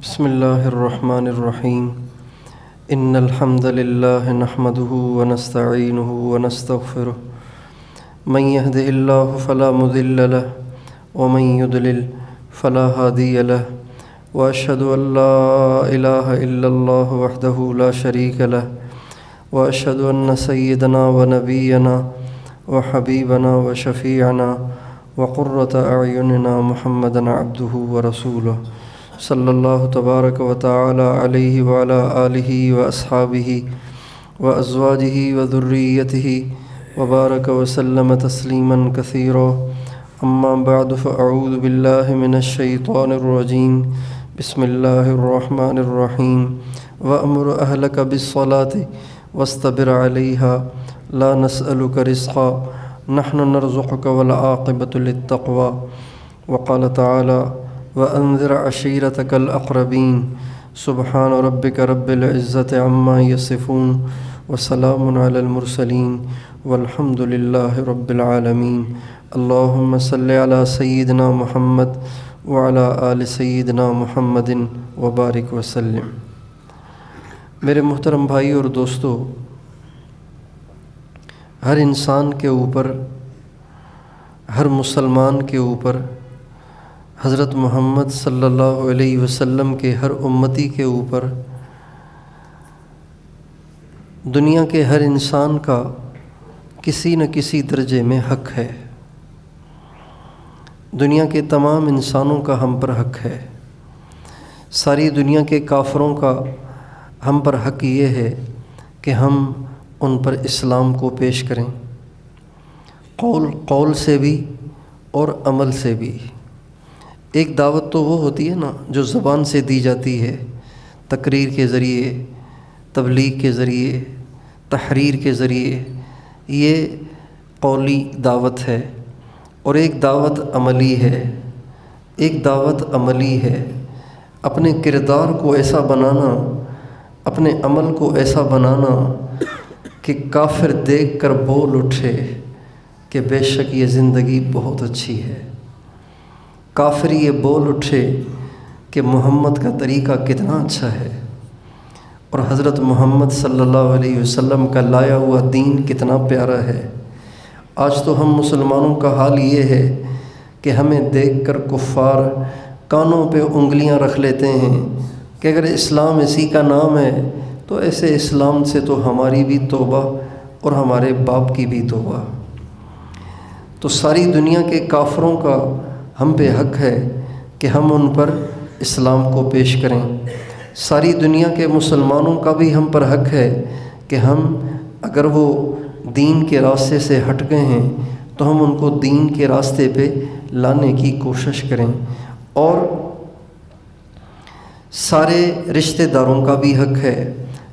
بسم اللہ الرحمن الرحیم ان الحمد للہ نحمده ونستعینه ونستغفره من يهده الله فلا مضل له ومن يضلل فلا هادي له واشهد ان لا اله الا الله وحده لا شريك له واشهد ان سيدنا ونبينا وحبيبنا وشفيعنا وقرة اعیننا محمدا عبده ورسوله صلی اللہ تبارک و تعالی علیہ وعلی آلہ واصحابہ وازواجہ وذریتہ وبارک وسلم تسلیما کثیرا اما بعد فاعوذ باللہ من الشیطان الرجیم بسم اللہ الرحمن الرحیم وامر اہلک بالصلاة واصطبر علیہا لا نسألک رزقا نحن نرزقک والعاقبۃ للتقوی وقال تعالی وَأَنذِرْ عَشِيرَتَكَ الْأَقْرَبِينَ سبحان ربك رب العزة عما يصفون وسلام على المرسلين والحمد لله رب العالمين اللهم صل على سيدنا محمد وعلى آل سيدنا محمد وبارک وسلم۔ میرے محترم بھائی اور دوستو، ہر انسان کے اوپر، ہر مسلمان کے اوپر، حضرت محمد صلی اللہ علیہ وسلم کے ہر امتی کے اوپر، دنیا کے ہر انسان کا کسی نہ کسی درجے میں حق ہے۔ دنیا کے تمام انسانوں کا ہم پر حق ہے۔ ساری دنیا کے کافروں کا ہم پر حق یہ ہے کہ ہم ان پر اسلام کو پیش کریں، قول سے بھی اور عمل سے بھی۔ ایک دعوت تو وہ ہوتی ہے نا جو زبان سے دی جاتی ہے، تقریر کے ذریعے، تبلیغ کے ذریعے، تحریر کے ذریعے، یہ قولی دعوت ہے۔ اور ایک دعوت عملی ہے، ایک دعوت عملی ہے، اپنے کردار کو ایسا بنانا، اپنے عمل کو ایسا بنانا کہ کافر دیکھ کر بول اٹھے کہ بے شک یہ زندگی بہت اچھی ہے۔ کافر یہ بول اٹھے کہ محمد کا طریقہ کتنا اچھا ہے، اور حضرت محمد صلی اللہ علیہ وسلم کا لایا ہوا دین کتنا پیارا ہے۔ آج تو ہم مسلمانوں کا حال یہ ہے کہ ہمیں دیکھ کر کفار کانوں پہ انگلیاں رکھ لیتے ہیں کہ اگر اسلام اسی کا نام ہے تو ایسے اسلام سے تو ہماری بھی توبہ اور ہمارے باپ کی بھی توبہ۔ تو ساری دنیا کے کافروں کا ہم پہ حق ہے کہ ہم ان پر اسلام کو پیش کریں۔ ساری دنیا کے مسلمانوں کا بھی ہم پر حق ہے کہ ہم اگر وہ دین کے راستے سے ہٹ گئے ہیں تو ہم ان کو دین کے راستے پہ لانے کی کوشش کریں۔ اور سارے رشتہ داروں کا بھی حق ہے،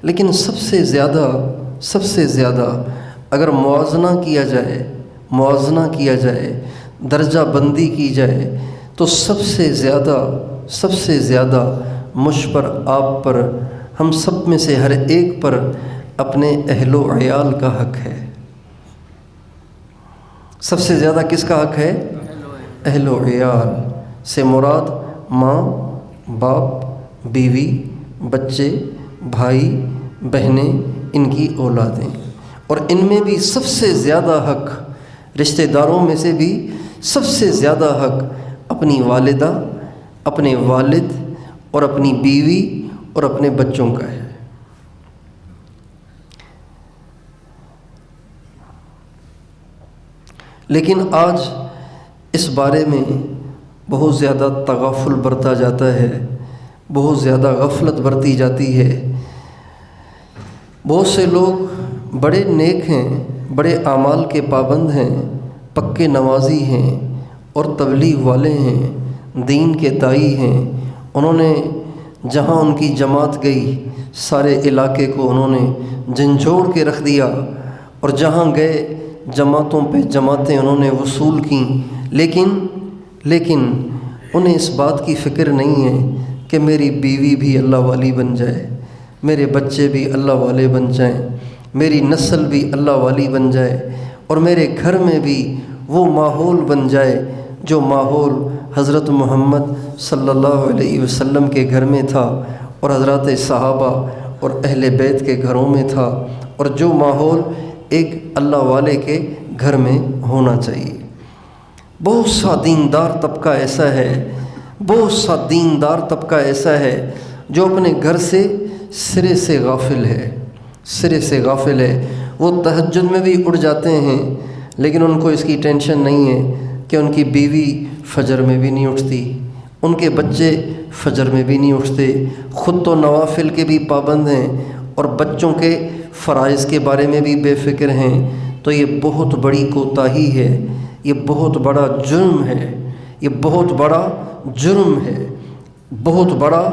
لیکن سب سے زیادہ اگر موازنہ کیا جائے، درجہ بندی کی جائے تو سب سے زیادہ مجھ پر، آپ پر، ہم سب میں سے ہر ایک پر اپنے اہل و عیال کا حق ہے۔ سب سے زیادہ کس کا حق ہے؟ اہل و عیال سے مراد ماں، باپ، بیوی، بچے، بھائی، بہنیں، ان کی اولادیں۔ اور ان میں بھی سب سے زیادہ حق، رشتہ داروں میں سے بھی سب سے زیادہ حق اپنی والدہ، اپنے والد اور اپنی بیوی اور اپنے بچوں کا ہے۔ لیکن آج اس بارے میں بہت زیادہ تغافل برتا جاتا ہے، بہت زیادہ غفلت برتی جاتی ہے۔ بہت سے لوگ بڑے نیک ہیں، بڑے اعمال کے پابند ہیں، پکے نمازی ہیں اور تبلیغ والے ہیں، دین کے داعی ہیں۔ انہوں نے جہاں ان کی جماعت گئی سارے علاقے کو انہوں نے جھنجھوڑ کے رکھ دیا، اور جہاں گئے جماعتوں پہ جماعتیں انہوں نے وصول کیں، لیکن انہیں اس بات کی فکر نہیں ہے کہ میری بیوی بھی اللہ والی بن جائے، میرے بچے بھی اللہ والے بن جائیں، میری نسل بھی اللہ والی بن جائے، اور میرے گھر میں بھی وہ ماحول بن جائے جو ماحول حضرت محمد صلی اللہ علیہ وسلم کے گھر میں تھا اور حضرات صحابہ اور اہل بیت کے گھروں میں تھا، اور جو ماحول ایک اللہ والے کے گھر میں ہونا چاہیے۔ بہت سا دیندار طبقہ ایسا ہے، بہت سا دیندار طبقہ ایسا ہے جو اپنے گھر سے سرے سے غافل ہے، سرے سے غافل ہے۔ وہ تہجد میں بھی اٹھ جاتے ہیں، لیکن ان کو اس کی ٹینشن نہیں ہے کہ ان کی بیوی فجر میں بھی نہیں اٹھتی، ان کے بچے فجر میں بھی نہیں اٹھتے، خود تو نوافل کے بھی پابند ہیں اور بچوں کے فرائض کے بارے میں بھی بے فکر ہیں۔ تو یہ بہت بڑی کوتاہی ہے، یہ بہت بڑا جرم ہے، یہ بہت بڑا جرم ہے، بہت بڑا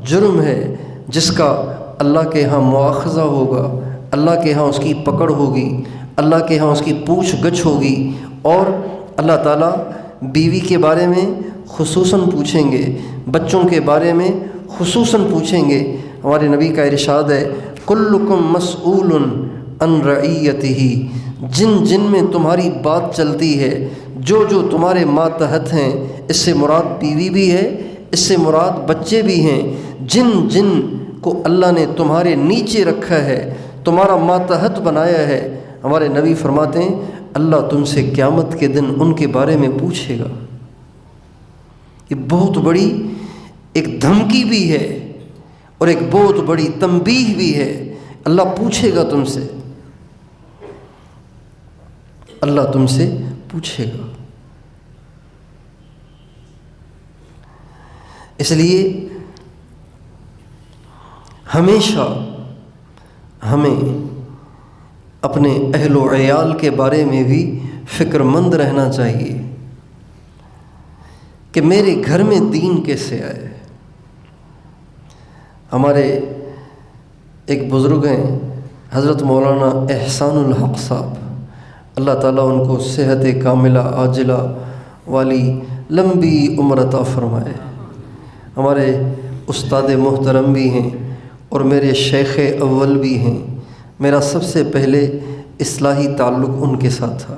جرم ہے، جس کا اللہ کے ہاں مواخذہ ہوگا، اللہ کے ہاں اس کی پکڑ ہوگی، اللہ کے ہاں اس کی پوچھ گچھ ہوگی، اور اللہ تعالیٰ بیوی کے بارے میں خصوصاً پوچھیں گے، بچوں کے بارے میں خصوصاً پوچھیں گے۔ ہمارے نبی کا ارشاد ہے کلکم مسئول عن رعیتہ، جن جن میں تمہاری بات چلتی ہے، جو جو تمہارے ماتحت ہیں، اس سے مراد بیوی بھی ہے، اس سے مراد بچے بھی ہیں، جن جن کو اللہ نے تمہارے نیچے رکھا ہے، تمہارا ماتحت بنایا ہے، ہمارے نبی فرماتے ہیں اللہ تم سے قیامت کے دن ان کے بارے میں پوچھے گا۔ یہ بہت بڑی ایک دھمکی بھی ہے اور ایک بہت بڑی تنبیہ بھی ہے۔ اللہ پوچھے گا تم سے، اللہ تم سے پوچھے گا۔ اس لیے ہمیشہ ہمیں اپنے اہل و عیال کے بارے میں بھی فکر مند رہنا چاہیے کہ میرے گھر میں دین کیسے آئے۔ ہمارے ایک بزرگ ہیں حضرت مولانا احسان الحق صاحب، اللہ تعالیٰ ان کو صحت کاملہ عاجلہ والی لمبی عمر عطا فرمائے۔ ہمارے استاد محترم بھی ہیں اور میرے شیخ اول بھی ہیں۔ میرا سب سے پہلے اصلاحی تعلق ان کے ساتھ تھا۔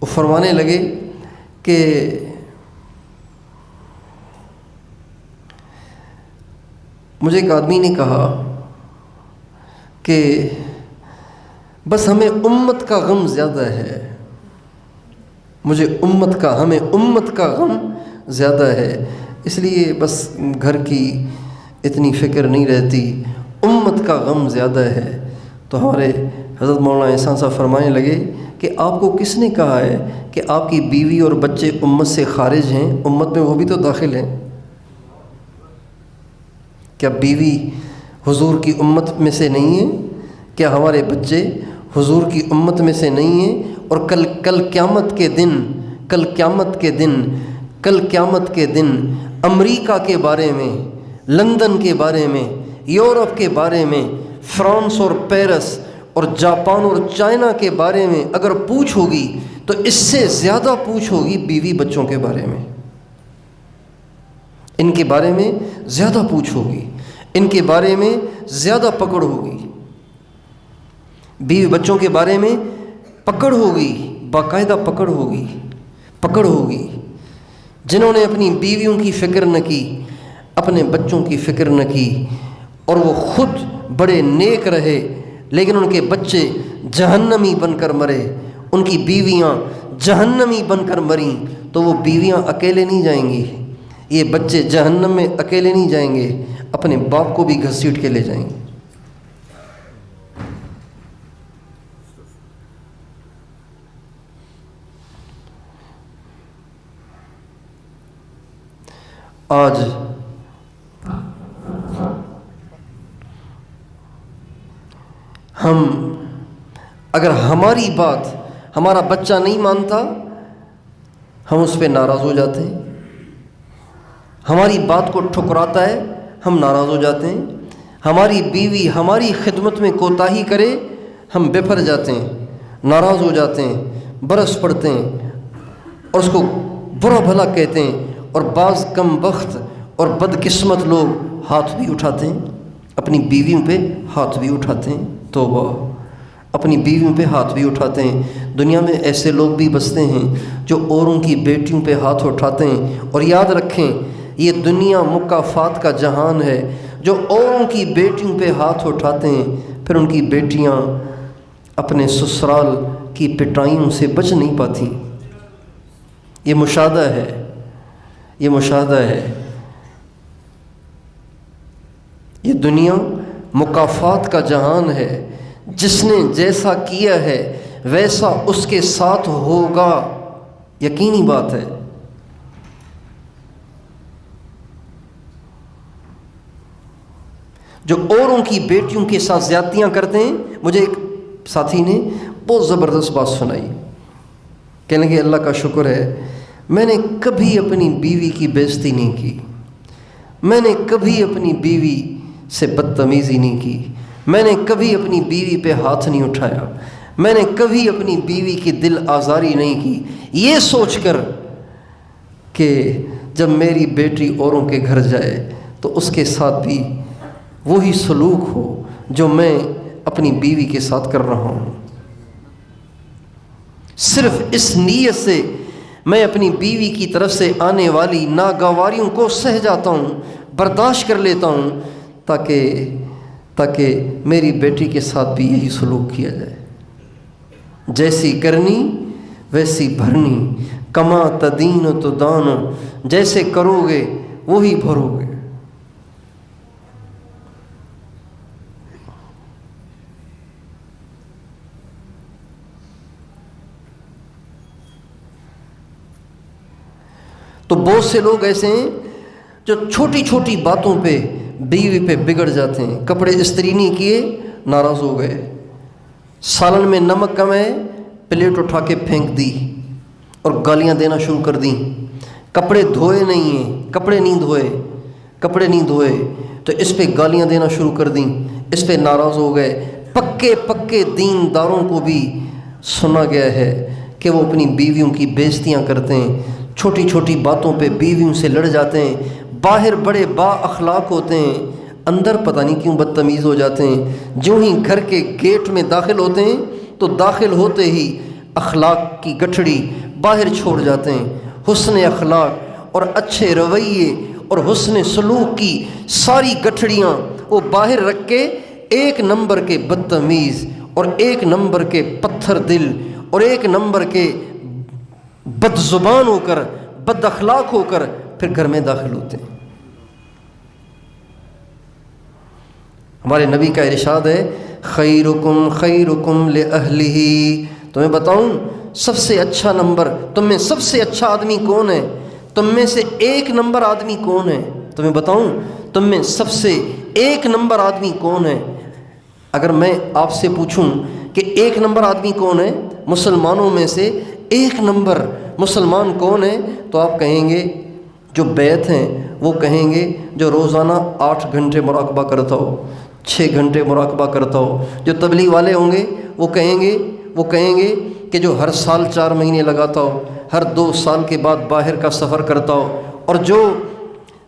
وہ فرمانے لگے کہ مجھے ایک آدمی نے کہا کہ بس ہمیں امت کا غم زیادہ ہے، ہمیں امت کا غم زیادہ ہے، اس لیے بس گھر کی اتنی فکر نہیں رہتی، امت کا غم زیادہ ہے۔ تو ہمارے حضرت مولانا احسان صاحب فرمانے لگے کہ آپ کو کس نے کہا ہے کہ آپ کی بیوی اور بچے امت سے خارج ہیں؟ امت میں وہ بھی تو داخل ہیں۔ کیا بیوی حضور کی امت میں سے نہیں ہے؟ کیا ہمارے بچے حضور کی امت میں سے نہیں ہیں؟ اور کل قیامت کے دن امریکہ کے بارے میں، لندن کے بارے میں، یورپ کے بارے میں، فرانس اور پیرس اور جاپان اور چائنا کے بارے میں اگر پوچھ ہوگی تو اس سے زیادہ پوچھ ہوگی بیوی بچوں کے بارے میں، ان کے بارے میں زیادہ پوچھ ہوگی، ان کے بارے میں زیادہ پکڑ ہوگی، بیوی بچوں کے بارے میں پکڑ ہوگی، باقاعدہ پکڑ ہوگی۔ جنہوں نے اپنی بیویوں کی فکر نہ کی، اپنے بچوں کی فکر نہ کی، اور وہ خود بڑے نیک رہے لیکن ان کے بچے جہنمی بن کر مرے، ان کی بیویاں جہنمی بن کر مریں، تو وہ بیویاں اکیلے نہیں جائیں گی، یہ بچے جہنم میں اکیلے نہیں جائیں گے، اپنے باپ کو بھی گھسیٹ کے لے جائیں گے۔ آج ہم اگر ہماری بات ہمارا بچہ نہیں مانتا، ہم اس پہ ناراض ہو جاتے ہیں، ہماری بات کو ٹھکراتا ہے، ہم ناراض ہو جاتے ہیں، ہماری بیوی ہماری خدمت میں کوتاہی کرے، ہم بفر جاتے ہیں، ناراض ہو جاتے ہیں، برس پڑتے ہیں اور اس کو برا بھلا کہتے ہیں، اور بعض کم بخت اور بدقسمت لوگ ہاتھ بھی اٹھاتے ہیں، اپنی بیویوں پہ ہاتھ بھی اٹھاتے ہیں۔ توبہ اپنی بیویوں پہ ہاتھ بھی اٹھاتے ہیں۔ دنیا میں ایسے لوگ بھی بستے ہیں جو اوروں کی بیٹیوں پہ ہاتھ اٹھاتے ہیں، اور یاد رکھیں یہ دنیا مکافات کا جہان ہے۔ جو اوروں کی بیٹیوں پہ ہاتھ اٹھاتے ہیں پھر ان کی بیٹیاں اپنے سسرال کی پٹائیوں سے بچ نہیں پاتی۔ یہ مشاہدہ ہے، یہ مشاہدہ ہے۔ یہ دنیا مکافات کا جہان ہے، جس نے جیسا کیا ہے ویسا اس کے ساتھ ہوگا، یقینی بات ہے۔ جو اوروں کی بیٹیوں کے ساتھ زیادتیاں کرتے ہیں، مجھے ایک ساتھی نے بہت زبردست بات سنائی، کہنے لگے اللہ کا شکر ہے میں نے کبھی اپنی بیوی کی بے عزتی نہیں کی، میں نے کبھی اپنی بیوی سے بدتمیزی نہیں کی، میں نے کبھی اپنی بیوی پہ ہاتھ نہیں اٹھایا، میں نے کبھی اپنی بیوی کی دل آزاری نہیں کی، یہ سوچ کر کہ جب میری بیٹی اوروں کے گھر جائے تو اس کے ساتھ بھی وہی سلوک ہو جو میں اپنی بیوی کے ساتھ کر رہا ہوں۔ صرف اس نیت سے میں اپنی بیوی کی طرف سے آنے والی ناگواریوں کو سہ جاتا ہوں، برداشت کر لیتا ہوں، تاکہ میری بیٹی کے ساتھ بھی یہی سلوک کیا جائے۔ جیسی کرنی ویسی بھرنی، کما تدین تو دان، جیسے کرو گے وہی بھرو گے۔ تو بہت سے لوگ ایسے ہیں جو چھوٹی چھوٹی باتوں پہ بیوی پہ بگڑ جاتے ہیں۔ کپڑے استری نہیں کیے، ناراض ہو گئے، سالن میں نمک کم ہے، پلیٹ اٹھا کے پھینک دی اور گالیاں دینا شروع کر دیں۔ کپڑے دھوئے نہیں ہیں، کپڑے نہیں دھوئے تو اس پہ گالیاں دینا شروع کر دیں، اس پہ ناراض ہو گئے۔ پکے دینداروں کو بھی سنا گیا ہے کہ وہ اپنی بیویوں کی بے عزتیاں کرتے ہیں، چھوٹی چھوٹی باتوں پہ بیویوں سے لڑ جاتے ہیں، باہر بڑے با اخلاق ہوتے ہیں، اندر پتہ نہیں کیوں بدتمیز ہو جاتے ہیں۔ جو ہی گھر کے گیٹ میں داخل ہوتے ہیں تو داخل ہوتے ہی اخلاق کی گٹھڑی باہر چھوڑ جاتے ہیں۔ حسن اخلاق اور اچھے رویے اور حسن سلوک کی ساری گٹھڑیاں وہ باہر رکھ کے ایک نمبر کے بدتمیز اور ایک نمبر کے پتھر دل اور ایک نمبر کے بد زبان ہو کر، بد اخلاق ہو کر پھر گھر میں داخل ہوتے ہیں۔ ہمارے نبی کا ارشاد ہے خیرکم خیرکم لأہلہ، تمہیں بتاؤں سب سے اچھا نمبر، تم میں سب سے اچھا آدمی کون ہے؟ تم میں سے ایک نمبر آدمی کون ہے؟ تمہیں بتاؤں تم میں سب سے ایک نمبر آدمی کون ہے؟ اگر میں آپ سے پوچھوں کہ ایک نمبر آدمی کون ہے، مسلمانوں میں سے ایک نمبر مسلمان کون ہے، تو آپ کہیں گے جو بیعت ہیں، وہ کہیں گے جو روزانہ 8 گھنٹے مراقبہ کرتا ہو، 6 گھنٹے مراقبہ کرتا ہو۔ جو تبلیغ والے ہوں گے وہ کہیں گے کہ جو ہر سال 4 مہینے لگاتا ہو، ہر 2 سال کے بعد باہر کا سفر کرتا ہو، اور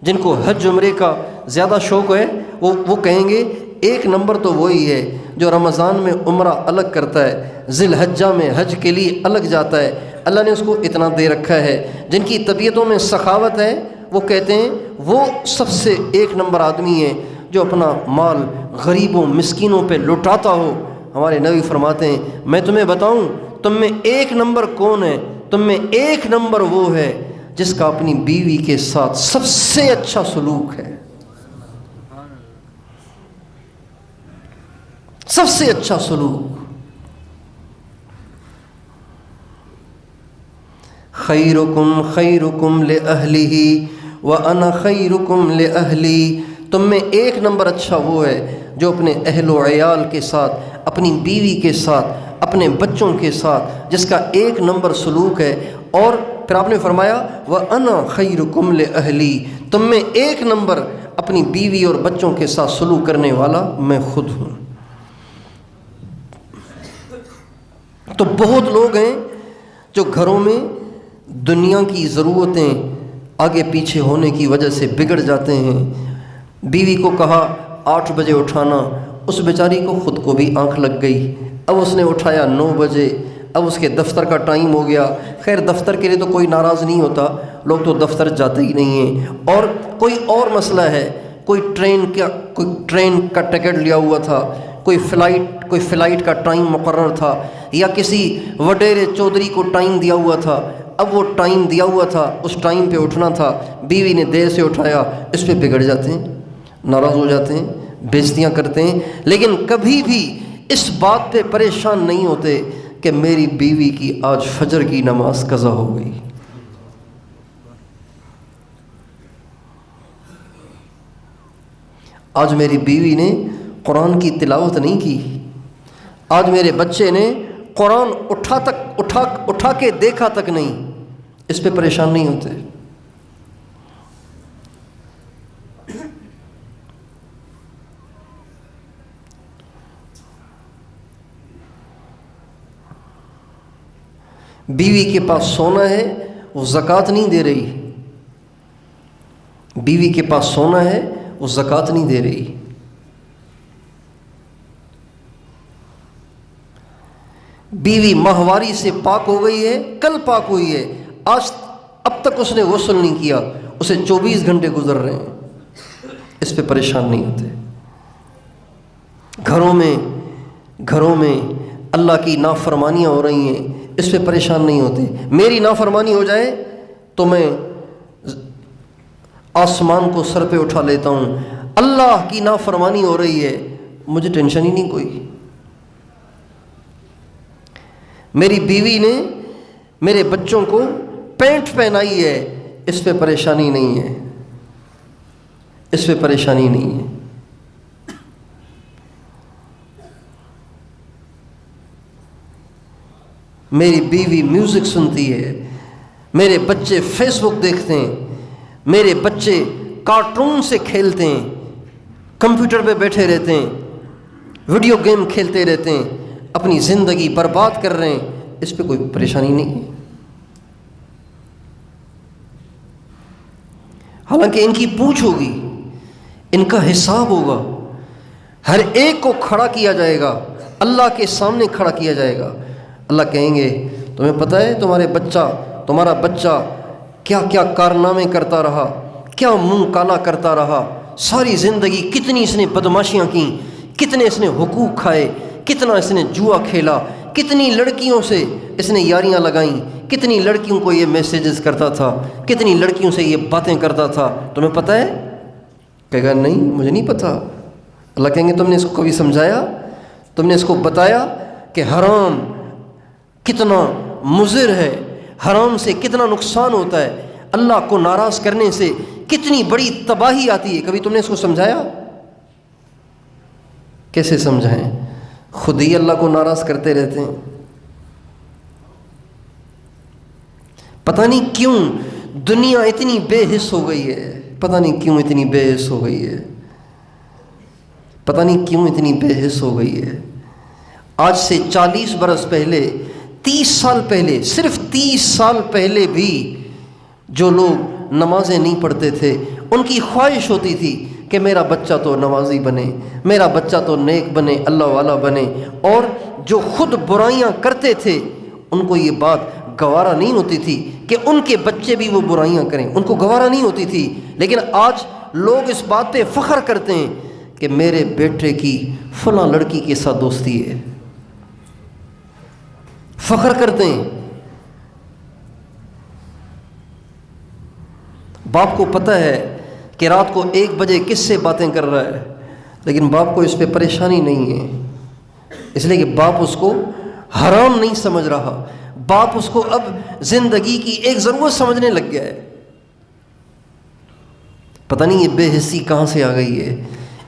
جن کو حج عمرے کا زیادہ شوق ہے وہ کہیں گے ایک نمبر تو وہی ہے جو رمضان میں عمرہ الگ کرتا ہے، ذی الحجہ میں حج کے لیے الگ جاتا ہے، اللہ نے اس کو اتنا دے رکھا ہے۔ جن کی طبیعتوں میں سخاوت ہے وہ کہتے ہیں وہ سب سے ایک نمبر آدمی ہے جو اپنا مال غریبوں مسکینوں پہ لٹاتا ہو۔ ہمارے نبی فرماتے ہیں میں تمہیں بتاؤں تم میں ایک نمبر کون ہے؟ تم میں ایک نمبر وہ ہے جس کا اپنی بیوی کے ساتھ سب سے اچھا سلوک ہے، سب سے اچھا سلوک۔ خیرکم خیرکم لأہلہ وَأَنَا خیرکم لأہلی، تم میں ایک نمبر اچھا وہ ہے جو اپنے اہل و عیال کے ساتھ، اپنی بیوی کے ساتھ، اپنے بچوں کے ساتھ جس کا ایک نمبر سلوک ہے۔ اور پھر آپ نے فرمایا وَأَنَا خیرکم لأہلی، تم میں ایک نمبر اپنی بیوی اور بچوں کے ساتھ سلوک کرنے والا میں خود ہوں۔ تو بہت لوگ ہیں جو گھروں میں دنیا کی ضرورتیں آگے پیچھے ہونے کی وجہ سے بگڑ جاتے ہیں۔ بیوی کو کہا 8 بجے اٹھانا، اس بیچاری کو خود کو بھی آنکھ لگ گئی، اب اس نے اٹھایا 9 بجے، اب اس کے دفتر کا ٹائم ہو گیا۔ خیر دفتر کے لیے تو کوئی ناراض نہیں ہوتا، لوگ تو دفتر جاتے ہی نہیں ہیں۔ اور کوئی اور مسئلہ ہے، کوئی ٹرین کا ٹکٹ لیا ہوا تھا، کوئی فلائٹ کا ٹائم مقرر تھا، یا کسی وڈیرے چودھری کو ٹائم دیا ہوا تھا۔ اب وہ ٹائم دیا ہوا تھا، اس ٹائم پہ اٹھنا تھا، بیوی نے دیر سے اٹھایا، اس پہ بگڑ جاتے ہیں، ناراض ہو جاتے ہیں، بےعزتیاں کرتے ہیں، لیکن کبھی بھی اس بات پہ پریشان نہیں ہوتے کہ میری بیوی کی آج فجر کی نماز قضا ہو گئی۔ آج میری بیوی نے قرآن کی تلاوت نہیں کی، آج میرے بچے نے قرآن اٹھا کے دیکھا تک نہیں، اس پہ پریشان نہیں ہوتے۔ بیوی کے پاس سونا ہے، وہ زکوٰۃ نہیں دے رہی، بیوی کے پاس سونا ہے، وہ زکوٰۃ نہیں دے رہی۔ بیوی ماہواری سے پاک ہو گئی ہے، کل پاک ہوئی ہے، اب تک اس نے غسل نہیں کیا، اسے 24 گھنٹے گزر رہے ہیں، اس پہ پریشان نہیں ہوتے۔ گھروں میں اللہ کی نافرمانیاں ہو رہی ہیں، اس پہ پریشان نہیں ہوتے۔ میری نافرمانی ہو جائے تو میں آسمان کو سر پہ اٹھا لیتا ہوں، اللہ کی نافرمانی ہو رہی ہے، مجھے ٹینشن ہی نہیں کوئی۔ میری بیوی نے میرے بچوں کو پینٹ پہنائی ہے، اس پہ پریشانی نہیں ہے، اس پہ پریشانی نہیں ہے۔ میری بیوی میوزک سنتی ہے، میرے بچے فیس بک دیکھتے ہیں، میرے بچے کارٹون سے کھیلتے ہیں، کمپیوٹر پہ بیٹھے رہتے ہیں، ویڈیو گیم کھیلتے رہتے ہیں، اپنی زندگی برباد کر رہے ہیں، اس پہ کوئی پریشانی نہیں ہے۔ حالانکہ ان کی پوچھ ہوگی، ان کا حساب ہوگا، ہر ایک کو کھڑا کیا جائے گا، اللہ کے سامنے کھڑا کیا جائے گا۔ اللہ کہیں گے تمہیں پتہ ہے تمہارا بچہ کیا کیا کارنامے کرتا رہا، کیا منہ کالا کرتا رہا، ساری زندگی کتنی اس نے بدماشیاں کیں، کتنے اس نے حقوق کھائے، کتنا اس نے جوا کھیلا، کتنی لڑکیوں سے اس نے یاریاں لگائیں، کتنی لڑکیوں کو یہ میسیجز کرتا تھا، کتنی لڑکیوں سے یہ باتیں کرتا تھا، تمہیں پتہ ہے؟ کہے گا نہیں مجھے نہیں پتہ۔ اللہ کہیں گے تم نے اس کو کبھی سمجھایا؟ تم نے اس کو بتایا کہ حرام کتنا مضر ہے، حرام سے کتنا نقصان ہوتا ہے، اللہ کو ناراض کرنے سے کتنی بڑی تباہی آتی ہے، کبھی تم نے اس کو سمجھایا؟ کیسے سمجھائیں؟ خود ہی اللہ کو ناراض کرتے رہتے ہیں۔ پتہ نہیں کیوں دنیا اتنی بے حس ہو گئی ہے، پتہ نہیں کیوں اتنی بے حس ہو گئی ہے، پتہ نہیں کیوں اتنی بے حس ہو گئی ہے۔ آج سے 40 برس پہلے، 30 سال پہلے، صرف 30 سال پہلے بھی جو لوگ نمازیں نہیں پڑھتے تھے، ان کی خواہش ہوتی تھی کہ میرا بچہ تو نمازی بنے، میرا بچہ تو نیک بنے، اللہ والا بنے، اور جو خود برائیاں کرتے تھے ان کو یہ بات گوارا نہیں ہوتی تھی کہ ان کے بچے بھی وہ برائیاں کریں، ان کو گوارا نہیں ہوتی تھی۔ لیکن آج لوگ اس بات پہ فخر کرتے ہیں کہ میرے بیٹے کی فلاں لڑکی کے ساتھ دوستی ہے، فخر کرتے ہیں۔ باپ کو پتہ ہے کہ رات کو 1 بجے کس سے باتیں کر رہا ہے، لیکن باپ کو اس پہ پریشانی نہیں ہے، اس لیے کہ باپ اس کو حرام نہیں سمجھ رہا، باپ اس کو اب زندگی کی ایک ضرورت سمجھنے لگ گیا ہے۔ پتہ نہیں یہ بے حسی کہاں سے آ گئی ہے،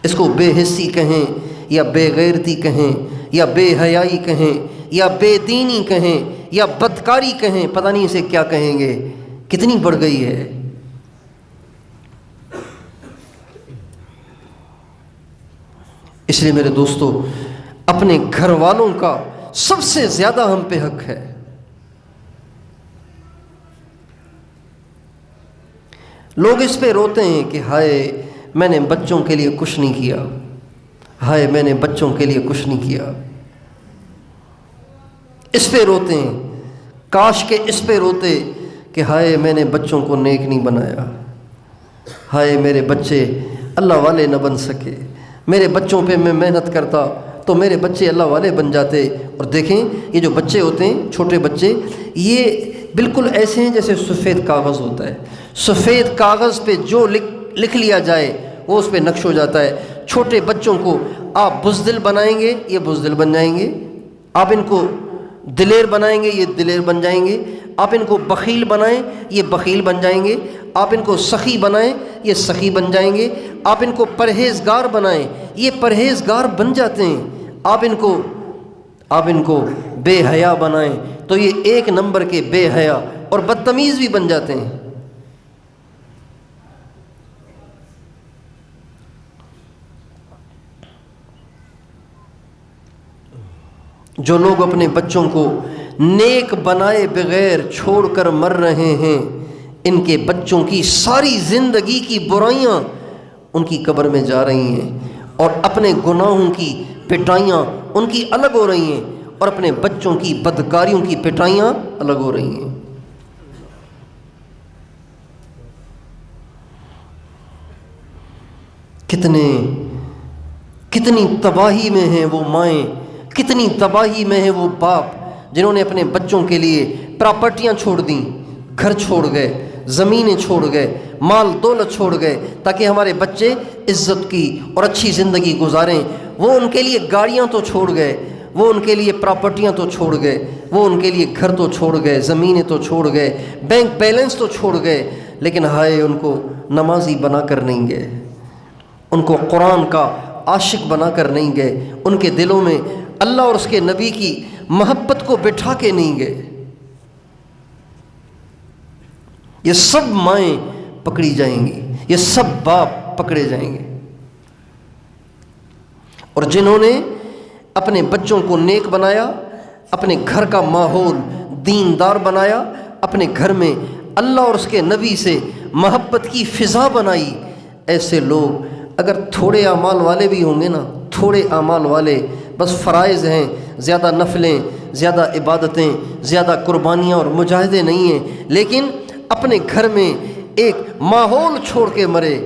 اس کو بے حسی کہیں یا بے غیرتی کہیں یا بے حیائی کہیں یا بے دینی کہیں یا بدکاری کہیں، پتہ نہیں اسے کیا کہیں گے، کتنی بڑھ گئی ہے۔ اس لیے میرے دوستو، اپنے گھر والوں کا سب سے زیادہ ہم پہ حق ہے۔ لوگ اس پہ روتے ہیں کہ ہائے میں نے بچوں کے لیے کچھ نہیں کیا، ہائے میں نے بچوں کے لیے کچھ نہیں کیا۔ اس پہ روتے ہیں، کاش کہ اس پہ روتے کہ ہائے میں نے بچوں کو نیک نہیں بنایا، ہائے میرے بچے اللہ والے نہ بن سکے، میرے بچوں پہ میں محنت کرتا تو میرے بچے اللہ والے بن جاتے۔ اور دیکھیں یہ جو بچے ہوتے ہیں، چھوٹے بچے، یہ بالکل ایسے ہیں جیسے سفید کاغذ ہوتا ہے، سفید کاغذ پہ جو لکھ لیا جائے وہ اس پہ نقش ہو جاتا ہے۔ چھوٹے بچوں کو آپ بزدل بنائیں گے یہ بزدل بن جائیں گے، آپ ان کو دلیر بنائیں گے یہ دلیر بن جائیں گے، آپ ان کو بخیل بنائیں یہ بخیل بن جائیں گے، آپ ان کو سخی بنائیں یہ سخی بن جائیں گے، آپ ان کو پرہیزگار بنائیں یہ پرہیزگار بن جاتے ہیں، آپ ان کو بے حیا بنائیں تو یہ ایک نمبر کے بے حیا اور بدتمیز بھی بن جاتے ہیں۔ جو لوگ اپنے بچوں کو نیک بنائے بغیر چھوڑ کر مر رہے ہیں، ان کے بچوں کی ساری زندگی کی برائیاں ان کی قبر میں جا رہی ہیں، اور اپنے گناہوں کی پٹائیاں ان کی الگ ہو رہی ہیں، اور اپنے بچوں کی بدکاریوں کی پٹائیاں الگ ہو رہی ہیں۔ کتنی تباہی میں ہیں وہ مائیں، کتنی تباہی میں ہیں وہ باپ جنہوں نے اپنے بچوں کے لیے پراپرٹیاں چھوڑ دیں، گھر چھوڑ گئے، زمینیں چھوڑ گئے، مال دولت چھوڑ گئے تاکہ ہمارے بچے عزت کی اور اچھی زندگی گزاریں۔ وہ ان کے لیے گاڑیاں تو چھوڑ گئے، وہ ان کے لیے پراپرٹیاں تو چھوڑ گئے، وہ ان کے لیے گھر تو چھوڑ گئے، زمینیں تو چھوڑ گئے، بینک بیلنس تو چھوڑ گئے، لیکن ہائے ان کو نمازی بنا کر نہیں گئے، ان کو قرآن کا عاشق بنا کر نہیں گئے، ان کے دلوں میں اللہ اور اس کے نبی کی محبت کو بٹھا کے نہیں گئے۔ یہ سب مائیں پکڑی جائیں گی، یہ سب باپ پکڑے جائیں گے۔ اور جنہوں نے اپنے بچوں کو نیک بنایا، اپنے گھر کا ماحول دیندار بنایا، اپنے گھر میں اللہ اور اس کے نبی سے محبت کی فضا بنائی، ایسے لوگ اگر تھوڑے اعمال والے بھی ہوں گے نا، تھوڑے اعمال والے، بس فرائض ہیں، زیادہ نفلیں، زیادہ عبادتیں، زیادہ قربانیاں اور مجاہدے نہیں ہیں، لیکن اپنے گھر میں ایک ماحول چھوڑ کے مرے،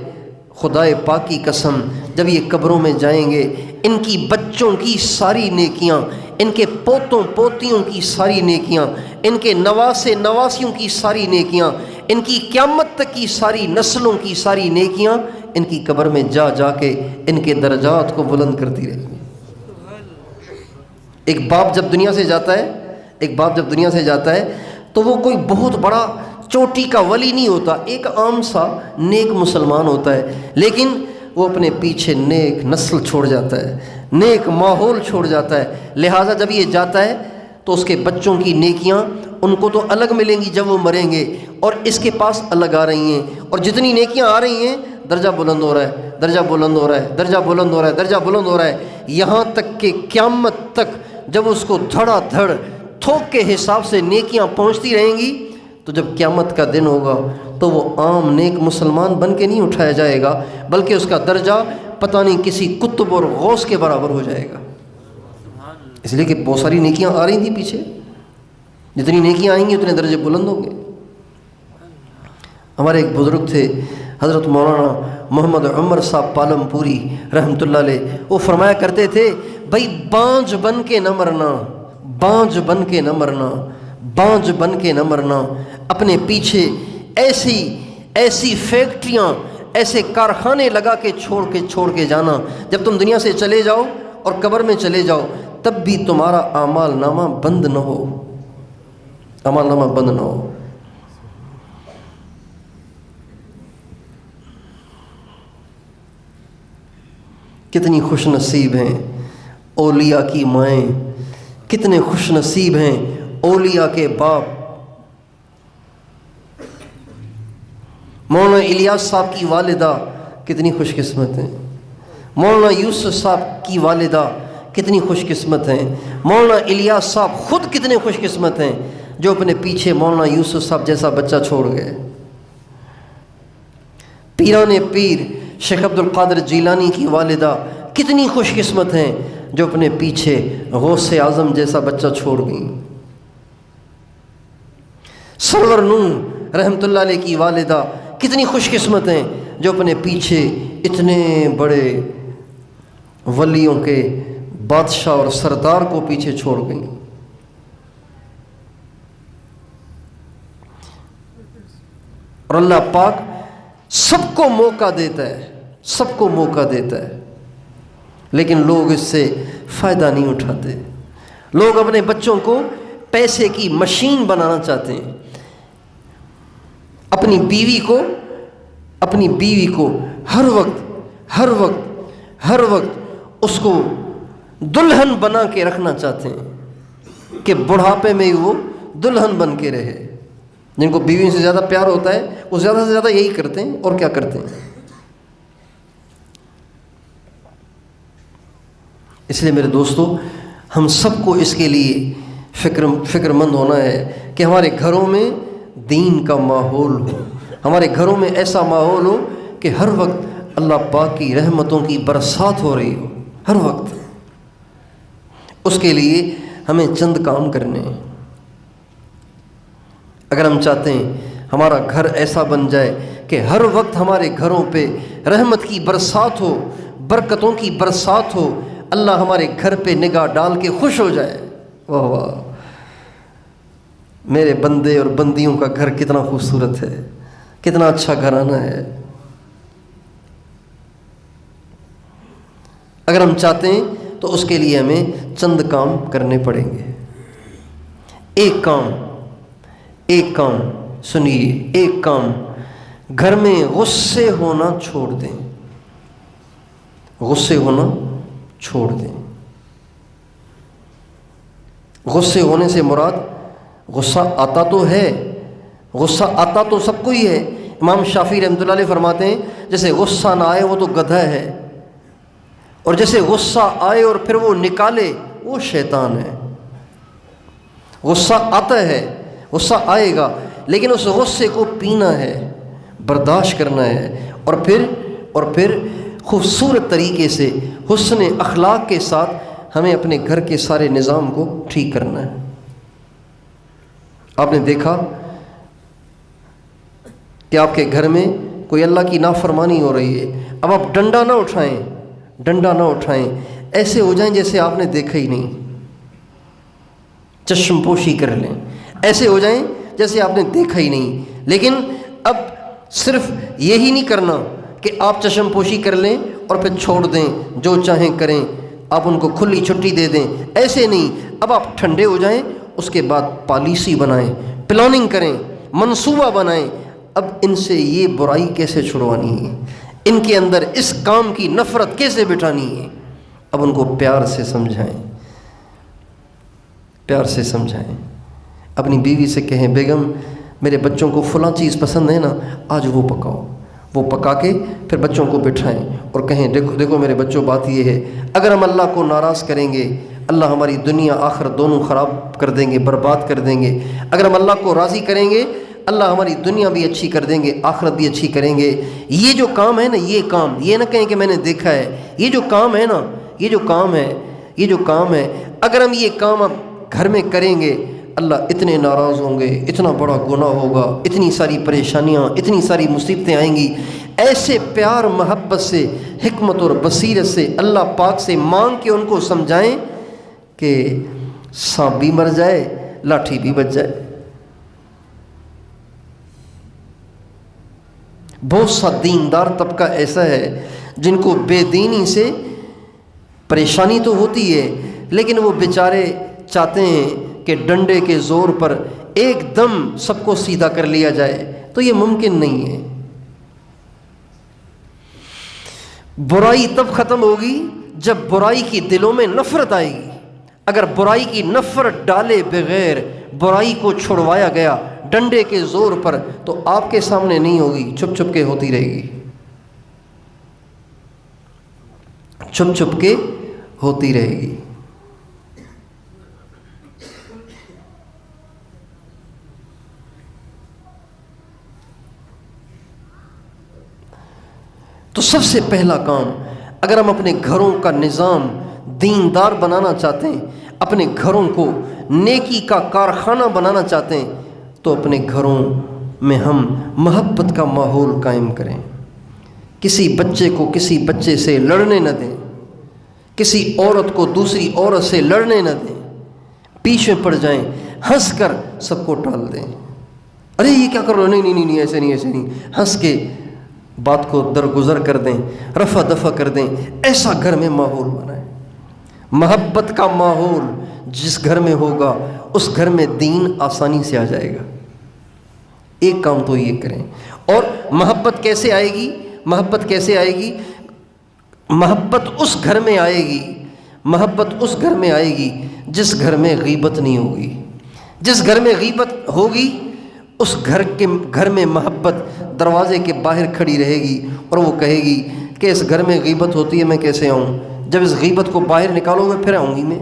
خدائے پاک کی قسم جب یہ قبروں میں جائیں گے، ان کی بچوں کی ساری نیکیاں، ان کے پوتوں پوتیوں کی ساری نیکیاں، ان کے نواسے نواسیوں کی ساری نیکیاں، ان کی قیامت تک کی ساری نسلوں کی ساری نیکیاں ان کی قبر میں جا جا کے ان کے درجات کو بلند کرتی رہیں گی۔ ایک باپ جب دنیا سے جاتا ہے تو وہ کوئی بہت بڑا چوٹی کا ولی نہیں ہوتا، ایک عام سا نیک مسلمان ہوتا ہے، لیکن وہ اپنے پیچھے نیک نسل چھوڑ جاتا ہے، نیک ماحول چھوڑ جاتا ہے، لہٰذا جب یہ جاتا ہے تو اس کے بچوں کی نیکیاں ان کو تو الگ ملیں گی جب وہ مریں گے، اور اس کے پاس الگ آ رہی ہیں، اور جتنی نیکیاں آ رہی ہیں درجہ بلند ہو رہا ہے، درجہ بلند ہو رہا ہے، درجہ بلند ہو رہا ہے، درجہ بلند ہو رہا ہے، یہاں تک کہ قیامت تک جب اس کو دھڑا دھڑ تھوک کے حساب سے نیکیاں پہنچتی رہیں گی، تو جب قیامت کا دن ہوگا تو وہ عام نیک مسلمان بن کے نہیں اٹھایا جائے گا، بلکہ اس کا درجہ پتہ نہیں کسی قطب اور غوث کے برابر ہو جائے گا، اس لیے کہ بہت ساری نیکیاں آ رہی تھیں پیچھے، جتنی نیکیاں آئیں گی اتنے درجے بلند ہوں گے۔ ہمارے ایک بزرگ تھے حضرت مولانا محمد عمر صاحب پالم پوری رحمۃ اللہ علیہ، وہ فرمایا کرتے تھے بھائی بانجھ بن کے نہ مرنا، بانجھ بن کے نہ مرنا، بانجھ بن کے نہ مرنا، اپنے پیچھے ایسی فیکٹریاں، ایسے کارخانے لگا کے چھوڑ کے جانا، جب تم دنیا سے چلے جاؤ اور قبر میں چلے جاؤ تب بھی تمہارا اعمال نامہ بند نہ ہو، اعمال نامہ بند نہ ہو۔ کتنی خوش نصیب ہیں اولیاء کی مائیں، کتنے خوش نصیب ہیں اولیاء کے باپ۔ مولانا الیاس صاحب کی والدہ کتنی خوش قسمت ہیں، مولانا یوسف صاحب کی والدہ کتنی خوش قسمت ہیں، مولانا الیاس صاحب خود کتنے خوش قسمت ہیں جو اپنے پیچھے مولانا یوسف صاحب جیسا بچہ چھوڑ گئے۔ پیران پیر شیخ عبد القادر جیلانی کی والدہ کتنی خوش قسمت ہیں جو اپنے پیچھے غوث اعظم جیسا بچہ چھوڑ گئیں۔ سرور نوح رحمۃ اللہ علیہ کی والدہ کتنی خوش قسمت ہیں جو اپنے پیچھے اتنے بڑے ولیوں کے بادشاہ اور سردار کو پیچھے چھوڑ گئیں۔ اور اللہ پاک سب کو موقع دیتا ہے، سب کو موقع دیتا ہے، لیکن لوگ اس سے فائدہ نہیں اٹھاتے۔ لوگ اپنے بچوں کو پیسے کی مشین بنانا چاہتے ہیں، اپنی بیوی کو ہر وقت اس کو دلہن بنا کے رکھنا چاہتے ہیں کہ بڑھاپے میں وہ دلہن بن کے رہے۔ جن کو بیوی سے زیادہ پیار ہوتا ہے وہ زیادہ سے زیادہ یہی کرتے ہیں، اور کیا کرتے ہیں۔ اس لیے میرے دوستو، ہم سب کو اس کے لیے فکر مند ہونا ہے کہ ہمارے گھروں میں دین کا ماحول ہو، ہمارے گھروں میں ایسا ماحول ہو کہ ہر وقت اللہ پاک کی رحمتوں کی برسات ہو رہی ہو، ہر وقت۔ اس کے لیے ہمیں چند کام کرنے ہیں۔ اگر ہم چاہتے ہیں ہمارا گھر ایسا بن جائے کہ ہر وقت ہمارے گھروں پہ رحمت کی برسات ہو، برکتوں کی برسات ہو، اللہ ہمارے گھر پہ نگاہ ڈال کے خوش ہو جائے، واہ واہ میرے بندے اور بندیوں کا گھر کتنا خوبصورت ہے، کتنا اچھا گھرانہ ہے۔ اگر ہم چاہتے ہیں تو اس کے لیے ہمیں چند کام کرنے پڑیں گے۔ ایک کام سنیے، ایک کام، گھر میں غصے ہونا چھوڑ دیں، غصے ہونا چھوڑ دیں۔ غصے ہونے سے مراد غصہ آتا تو ہے، غصہ آتا تو سب کو ہی ہے۔ امام شافعی رحمۃ اللہ علیہ فرماتے ہیں جیسے غصہ نہ آئے وہ تو گدھا ہے، اور جیسے غصہ آئے اور پھر وہ نکالے وہ شیطان ہے۔ غصہ آتا ہے، غصہ آئے گا، لیکن اس غصے کو پینا ہے، برداشت کرنا ہے، اور پھر خوبصورت طریقے سے حسن اخلاق کے ساتھ ہمیں اپنے گھر کے سارے نظام کو ٹھیک کرنا ہے۔ آپ نے دیکھا کہ آپ کے گھر میں کوئی اللہ کی نافرمانی ہو رہی ہے، اب آپ ڈنڈا نہ اٹھائیں، ایسے ہو جائیں جیسے آپ نے دیکھا ہی نہیں، چشم پوشی کر لیں، ایسے ہو جائیں جیسے آپ نے دیکھا ہی نہیں۔ لیکن اب صرف یہی نہیں کرنا کہ آپ چشم پوشی کر لیں اور پھر چھوڑ دیں، جو چاہیں کریں، آپ ان کو کھلی چھٹی دے دیں، ایسے نہیں۔ اب آپ ٹھنڈے ہو جائیں، اس کے بعد پالیسی بنائیں، پلاننگ کریں، منصوبہ بنائیں، اب ان سے یہ برائی کیسے چھڑوانی ہے، ان کے اندر اس کام کی نفرت کیسے بٹھانی ہے۔ اب ان کو پیار سے سمجھائیں، اپنی بیوی سے کہیں بیگم میرے بچوں کو فلاں چیز پسند ہے نا، آج وہ پکاؤ، وہ پکا کے پھر بچوں کو بٹھائیں اور کہیں دیکھو میرے بچوں، بات یہ ہے اگر ہم اللہ کو ناراض کریں گے اللہ ہماری دنیا آخرت دونوں خراب کر دیں گے، برباد کر دیں گے۔ اگر ہم اللہ کو راضی کریں گے اللہ ہماری دنیا بھی اچھی کر دیں گے، آخرت بھی اچھی کریں گے۔ یہ جو کام ہے نا، یہ نہ کہیں کہ میں نے دیکھا ہے، یہ جو کام ہے اگر ہم یہ کام اب گھر میں کریں گے اللہ اتنے ناراض ہوں گے، اتنا بڑا گناہ ہوگا، اتنی ساری پریشانیاں، اتنی ساری مصیبتیں آئیں گی۔ ایسے پیار محبت سے، حکمت اور بصیرت سے اللہ پاک سے مانگ کے ان کو سمجھائیں کہ سانپ بھی مر جائے، لاٹھی بھی بچ جائے۔ بہت سا دیندار طبقہ ایسا ہے جن کو بے دینی سے پریشانی تو ہوتی ہے، لیکن وہ بیچارے چاہتے ہیں کہ ڈنڈے کے زور پر ایک دم سب کو سیدھا کر لیا جائے، تو یہ ممکن نہیں ہے۔ برائی تب ختم ہوگی جب برائی کی دلوں میں نفرت آئے گی۔ اگر برائی کی نفرت ڈالے بغیر برائی کو چھڑوایا گیا ڈنڈے کے زور پر، تو آپ کے سامنے نہیں ہوگی، چھپ چھپ کے ہوتی رہے گی، چھپ چھپ کے ہوتی رہے گی۔ تو سب سے پہلا کام، اگر ہم اپنے گھروں کا نظام دیندار بنانا چاہتے ہیں، اپنے گھروں کو نیکی کا کارخانہ بنانا چاہتے ہیں، تو اپنے گھروں میں ہم محبت کا ماحول قائم کریں، کسی بچے کو کسی بچے سے لڑنے نہ دیں، کسی عورت کو دوسری عورت سے لڑنے نہ دیں، پیچھے پڑ جائیں، ہنس کر سب کو ٹال دیں، ارے یہ کیا کر رہے ہو، نہیں ایسے نہیں، ہنس کے بات کو درگزر کر دیں، رفع دفع کر دیں، ایسا گھر میں ماحول بنائیں۔ محبت کا ماحول جس گھر میں ہوگا اس گھر میں دین آسانی سے آ جائے گا۔ ایک کام تو یہ کریں۔ اور محبت کیسے آئے گی؟ محبت اس گھر میں آئے گی، محبت اس گھر میں آئے گی جس گھر میں غیبت نہیں ہوگی۔ جس گھر میں غیبت ہوگی اس گھر میں محبت دروازے کے باہر کھڑی رہے گی اور وہ کہے گی کہ اس گھر میں غیبت ہوتی ہے، میں کیسے آؤں؟ جب اس غیبت کو باہر نکالو گے پھر آؤں گی میں۔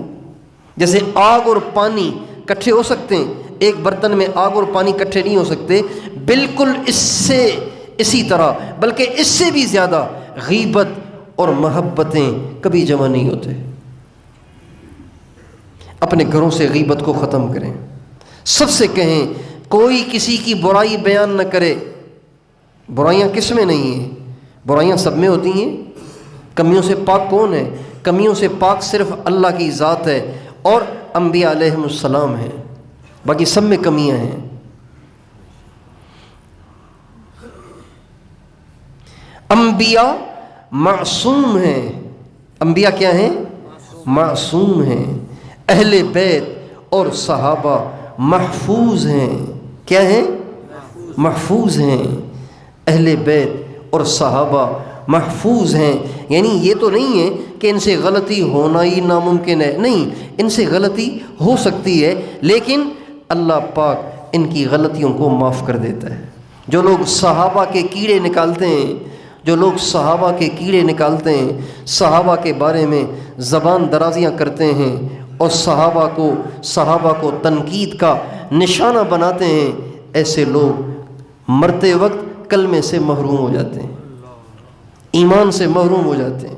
جیسے آگ اور پانی کٹھے ہو سکتے ہیں، ایک برتن میں آگ اور پانی کٹھے نہیں ہو سکتے، بالکل اسی طرح بلکہ اس سے بھی زیادہ غیبت اور محبتیں کبھی جمع نہیں ہوتے۔ اپنے گھروں سے غیبت کو ختم کریں، سب سے کہیں کوئی کسی کی برائی بیان نہ کرے۔ برائیاں کس میں نہیں ہیں؟ برائیاں سب میں ہوتی ہیں۔ کمیوں سے پاک کون ہے؟ کمیوں سے پاک صرف اللہ کی ذات ہے اور انبیاء علیہم السلام ہیں، باقی سب میں کمیاں ہیں۔ انبیاء معصوم ہیں۔ انبیاء کیا ہیں؟ معصوم ہیں۔ اہل بیت اور صحابہ محفوظ ہیں۔ کیا ہیں؟ محفوظ ہیں۔ اہل بیت اور صحابہ محفوظ ہیں، یعنی یہ تو نہیں ہے کہ ان سے غلطی ہونا ہی ناممکن ہے، نہیں، ان سے غلطی ہو سکتی ہے لیکن اللہ پاک ان کی غلطیوں کو معاف کر دیتا ہے۔ جو لوگ صحابہ کے کیڑے نکالتے ہیں، صحابہ کے بارے میں زبان درازیاں کرتے ہیں اور صحابہ کو تنقید کا نشانہ بناتے ہیں، ایسے لوگ مرتے وقت کلمے سے محروم ہو جاتے ہیں، ایمان سے محروم ہو جاتے ہیں۔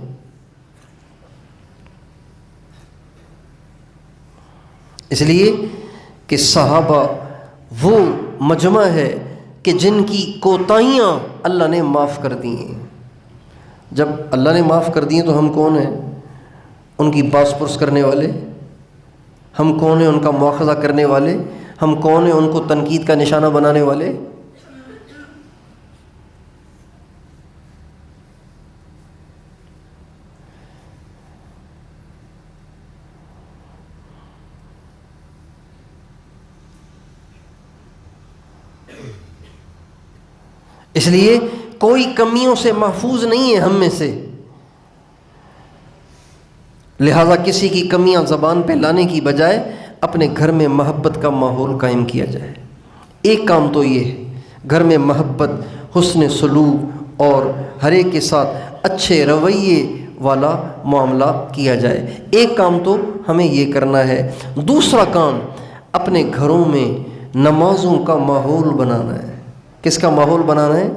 اس لیے کہ صحابہ وہ مجمع ہے کہ جن کی کوتاہیاں اللہ نے معاف کر دی ہیں۔ جب اللہ نے معاف کر دی ہیں تو ہم کون ہیں ان کی باس پرس کرنے والے؟ ہم کون ہیں ان کا مواخذہ کرنے والے؟ ہم کون ہیں ان کو تنقید کا نشانہ بنانے والے؟ اس لیے کوئی کمیوں سے محفوظ نہیں ہے ہم میں سے، لہذا کسی کی کمیاں زبان پہ لانے کی بجائے اپنے گھر میں محبت کا ماحول قائم کیا جائے۔ ایک کام تو یہ ہے، گھر میں محبت، حسن سلوک اور ہر ایک کے ساتھ اچھے رویے والا معاملہ کیا جائے۔ ایک کام تو ہمیں یہ کرنا ہے۔ دوسرا کام اپنے گھروں میں نمازوں کا ماحول بنانا ہے۔ کس کا ماحول بنانا ہے؟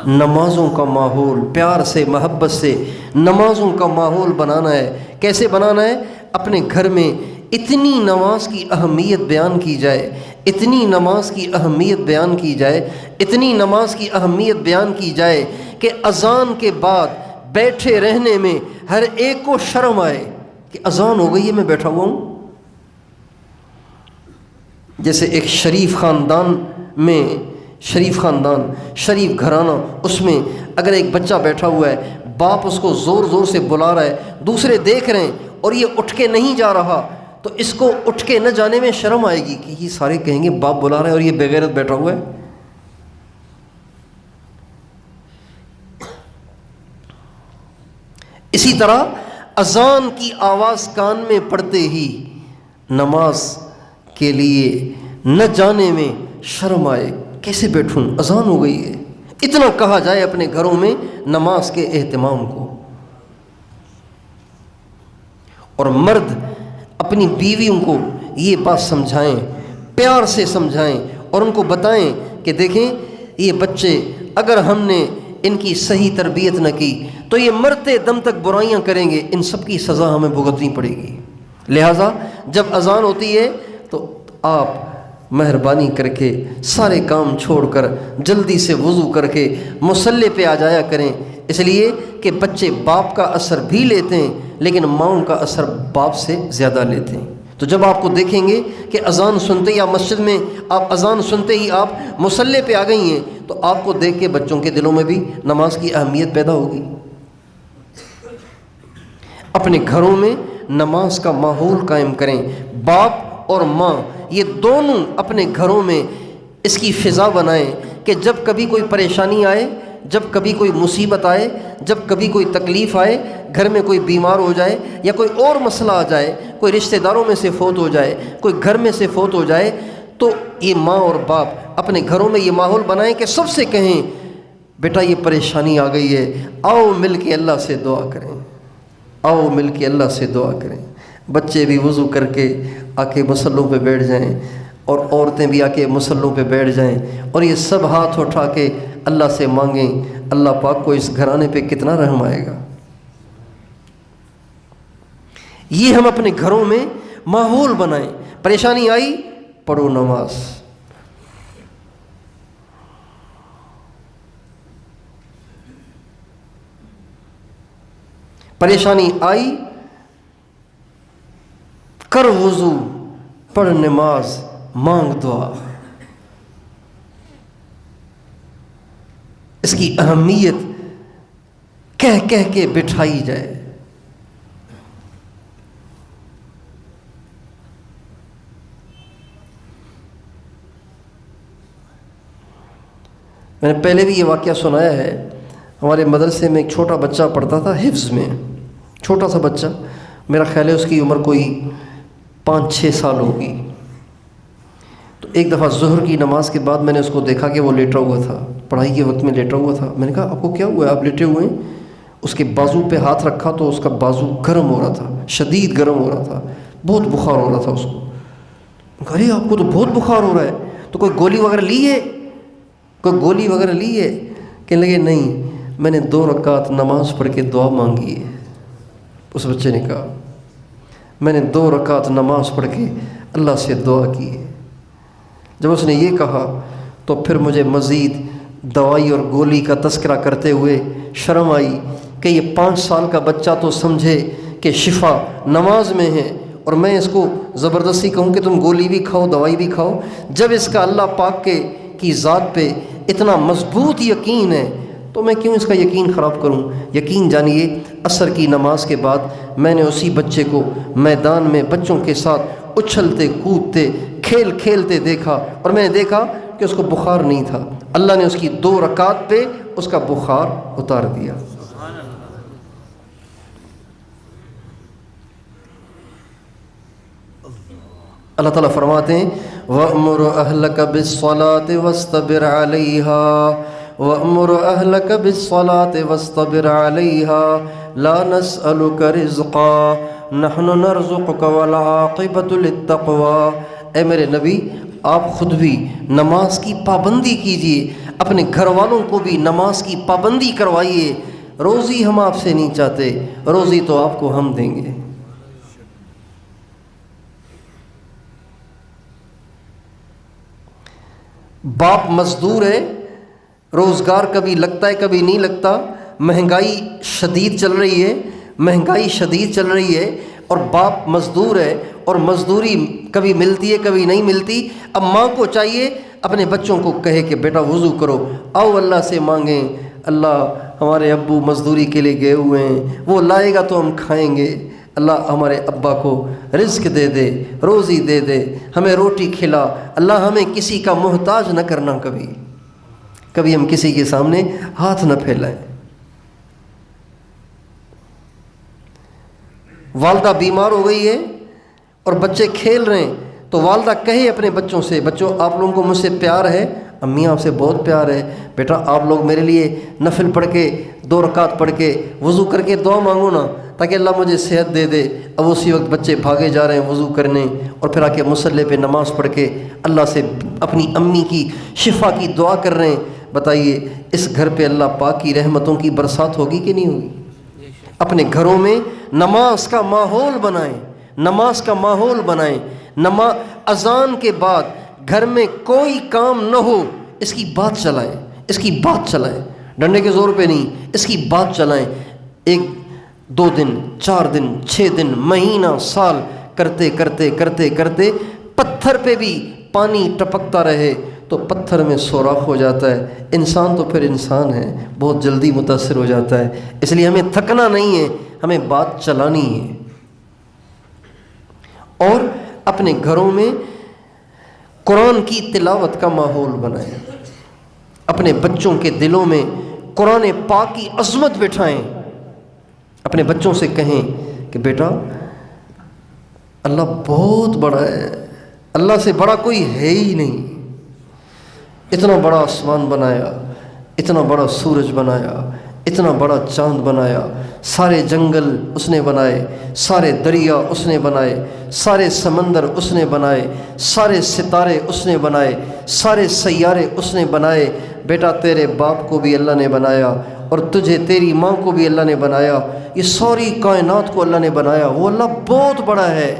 نمازوں کا ماحول، پیار سے محبت سے نمازوں کا ماحول بنانا ہے۔ کیسے بنانا ہے؟ اپنے گھر میں اتنی نماز کی اہمیت بیان کی جائے، اتنی نماز کی اہمیت بیان کی جائے، اتنی نماز کی اہمیت بیان کی جائے کہ اذان کے بعد بیٹھے رہنے میں ہر ایک کو شرم آئے کہ اذان ہو گئی ہے میں بیٹھا ہوا ہوں۔ جیسے ایک شریف خاندان، شریف گھرانہ، اس میں اگر ایک بچہ بیٹھا ہوا ہے، باپ اس کو زور زور سے بلا رہا ہے، دوسرے دیکھ رہے ہیں اور یہ اٹھ کے نہیں جا رہا، تو اس کو اٹھ کے نہ جانے میں شرم آئے گی کہ یہ سارے کہیں گے باپ بلا رہے ہیں اور یہ بے غیرت بیٹھا ہوا ہے۔ اسی طرح اذان کی آواز کان میں پڑتے ہی نماز کے لیے نہ جانے میں شرم آئے، کیسے بیٹھوں، اذان ہو گئی ہے۔ اتنا کہا جائے اپنے گھروں میں نماز کے اہتمام کو۔ اور مرد اپنی بیویوں کو یہ بات سمجھائیں، پیار سے سمجھائیں اور ان کو بتائیں کہ دیکھیں یہ بچے اگر ہم نے ان کی صحیح تربیت نہ کی تو یہ مرتے دم تک برائیاں کریں گے، ان سب کی سزا ہمیں بھگتنی پڑے گی۔ لہٰذا جب اذان ہوتی ہے تو آپ مہربانی کر کے سارے کام چھوڑ کر جلدی سے وضو کر کے مصلی پہ آ جایا کریں، اس لیے کہ بچے باپ کا اثر بھی لیتے ہیں لیکن ماؤں کا اثر باپ سے زیادہ لیتے ہیں۔ تو جب آپ کو دیکھیں گے کہ اذان سنتے ہی آپ مسجد میں، آپ اذان سنتے ہی آپ مصلی پہ آ گئی ہیں، تو آپ کو دیکھ کے بچوں کے دلوں میں بھی نماز کی اہمیت پیدا ہوگی۔ اپنے گھروں میں نماز کا ماحول قائم کریں، باپ اور ماں یہ دونوں اپنے گھروں میں اس کی فضا بنائیں کہ جب کبھی کوئی پریشانی آئے، جب کبھی کوئی مصیبت آئے، جب کبھی کوئی تکلیف آئے، گھر میں کوئی بیمار ہو جائے یا کوئی اور مسئلہ آ جائے، کوئی رشتہ داروں میں سے فوت ہو جائے، کوئی گھر میں سے فوت ہو جائے، تو یہ ماں اور باپ اپنے گھروں میں یہ ماحول بنائیں کہ سب سے کہیں بیٹا یہ پریشانی آ گئی ہے، آؤ مل کے اللہ سے دعا کریں، آؤ مل کے اللہ سے دعا کریں۔ بچے بھی وضو کر کے آ کے مصلوں پہ بیٹھ جائیں اور عورتیں بھی آ کے مصلوں پہ بیٹھ جائیں اور یہ سب ہاتھ اٹھا کے اللہ سے مانگیں، اللہ پاک کو اس گھرانے پہ کتنا رحم آئے گا۔ یہ ہم اپنے گھروں میں ماحول بنائیں، پریشانی آئی پڑھو نماز، پریشانی آئی کر وضو، پڑھ نماز، مانگ دعا۔ اس کی اہمیت کہہ کہہ کے بٹھائی جائے۔ میں نے پہلے بھی یہ واقعہ سنایا ہے، ہمارے مدرسے میں ایک چھوٹا بچہ پڑھتا تھا حفظ میں، چھوٹا سا بچہ، میرا خیال ہے اس کی عمر کوئی 5-6 سال ہوگی۔ تو ایک دفعہ ظہر کی نماز کے بعد میں نے اس کو دیکھا کہ وہ لیٹا ہوا تھا، پڑھائی کے وقت میں لیٹا ہوا تھا۔ میں نے کہا آپ کو کیا ہوا ہے، آپ لیٹے ہوئے ہیں؟ اس کے بازو پہ ہاتھ رکھا تو اس کا بازو گرم ہو رہا تھا، شدید گرم ہو رہا تھا، بہت بخار ہو رہا تھا اس کو۔ میں کہا ارے آپ کو تو بہت بخار ہو رہا ہے، تو کوئی گولی وغیرہ لی ہے، کوئی گولی وغیرہ لی ہے؟ کہنے لگے نہیں، میں نے 2 رکعت نماز پڑھ کے دعا مانگی ہے۔ اس بچے نے کہا میں نے 2 رکعت نماز پڑھ کے اللہ سے دعا کی ہے۔ جب اس نے یہ کہا تو پھر مجھے مزید دوائی اور گولی کا تذکرہ کرتے ہوئے شرم آئی کہ یہ 5 سال کا بچہ تو سمجھے کہ شفا نماز میں ہے، اور میں اس کو زبردستی کہوں کہ تم گولی بھی کھاؤ دوائی بھی کھاؤ، جب اس کا اللہ پاک کی ذات پہ اتنا مضبوط یقین ہے تو میں کیوں اس کا یقین خراب کروں۔ یقین جانیے عصر کی نماز کے بعد میں نے اسی بچے کو میدان میں بچوں کے ساتھ اچھلتے کودتے کھیل کھیلتے دیکھا، اور میں نے دیکھا کہ اس کو بخار نہیں تھا، اللہ نے اس کی 2 رکعت پہ اس کا بخار اتار دیا۔ اللہ تعالیٰ فرماتے ہیں وَأْمُرْ أَهْلَكَ بِالصَّلَاةِ وَاسْتَبِرْ عَلَيْهَا وَأْمُرْ أَهْلَكَ بِالصَّلَاةِ وَاسْتَبِرْ عَلَيْهَا لَا نَسْأَلُكَ رِزْقًا نَحْنُ نَرْزُقُكَ وَالْعَاقِبَةُ لِلتَّقْوَىٰ۔ اے میرے نبی آپ خود بھی نماز کی پابندی کیجیے، اپنے گھر والوں کو بھی نماز کی پابندی کروائیے۔ روزی ہم آپ سے نہیں چاہتے، روزی تو آپ کو ہم دیں گے۔ باپ مزدور ہے، روزگار کبھی لگتا ہے کبھی نہیں لگتا، مہنگائی شدید چل رہی ہے، مہنگائی شدید چل رہی ہے، اور باپ مزدور ہے اور مزدوری کبھی ملتی ہے کبھی نہیں ملتی۔ اب ماں کو چاہیے اپنے بچوں کو کہے کہ بیٹا وضو کرو، آؤ اللہ سے مانگیں، اللہ ہمارے ابو مزدوری کے لیے گئے ہوئے ہیں، وہ لائے گا تو ہم کھائیں گے، اللہ ہمارے ابا کو رزق دے دے، روزی دے دے، ہمیں روٹی کھلا، اللہ ہمیں کسی کا محتاج نہ کرنا، کبھی ہم کسی کے سامنے ہاتھ نہ پھیلائیں۔ والدہ بیمار ہو گئی ہے اور بچے کھیل رہے ہیں تو والدہ کہے اپنے بچوں سے بچوں آپ لوگوں کو مجھ سے پیار ہے، امی آپ سے بہت پیار ہے، بیٹا آپ لوگ میرے لیے نفل پڑھ کے 2 رکعت پڑھ کے وضو کر کے دعا مانگو نا تاکہ اللہ مجھے صحت دے دے۔ اب اسی وقت بچے بھاگے جا رہے ہیں وضو کرنے اور پھر آ کے مصلی پہ نماز پڑھ کے اللہ سے اپنی امی کی شفا کی دعا کر رہے ہیں۔ بتائیے اس گھر پہ اللہ پاک کی رحمتوں کی برسات ہوگی کہ نہیں ہوگی؟ اپنے گھروں میں نماز کا ماحول بنائیں، نماز کا ماحول بنائیں۔ اذان کے بعد گھر میں کوئی کام نہ ہو اس کی بات چلائیں، اس کی بات چلائیں، ڈنڈے کے زور پہ نہیں، اس کی بات چلائیں۔ 1 2 دن 4 دن 6 دن مہینہ سال کرتے کرتے کرتے کرتے پتھر پہ بھی پانی ٹپکتا رہے تو پتھر میں سوراخ ہو جاتا ہے۔ انسان تو پھر انسان ہے، بہت جلدی متاثر ہو جاتا ہے، اس لیے ہمیں تھکنا نہیں ہے، ہمیں بات چلانی ہے۔ اور اپنے گھروں میں قرآن کی تلاوت کا ماحول بنائیں، اپنے بچوں کے دلوں میں قرآن پاک کی عظمت بٹھائیں، اپنے بچوں سے کہیں کہ بیٹا اللہ بہت بڑا ہے، اللہ سے بڑا کوئی ہے ہی نہیں، اتنا بڑا آسمان بنایا، اتنا بڑا سورج بنایا، اتنا بڑا چاند بنایا، سارے جنگل اس نے بنائے، سارے دریا اس نے بنائے، سارے سمندر اس نے بنائے، سارے ستارے اس نے بنائے، سارے سیارے اس نے بنائے۔ بیٹا تیرے باپ کو بھی اللہ نے بنایا اور تجھے تیری ماں کو بھی اللہ نے بنایا، یہ ساری کائنات کو اللہ نے بنایا۔ وہ اللہ بہت بڑا ہے،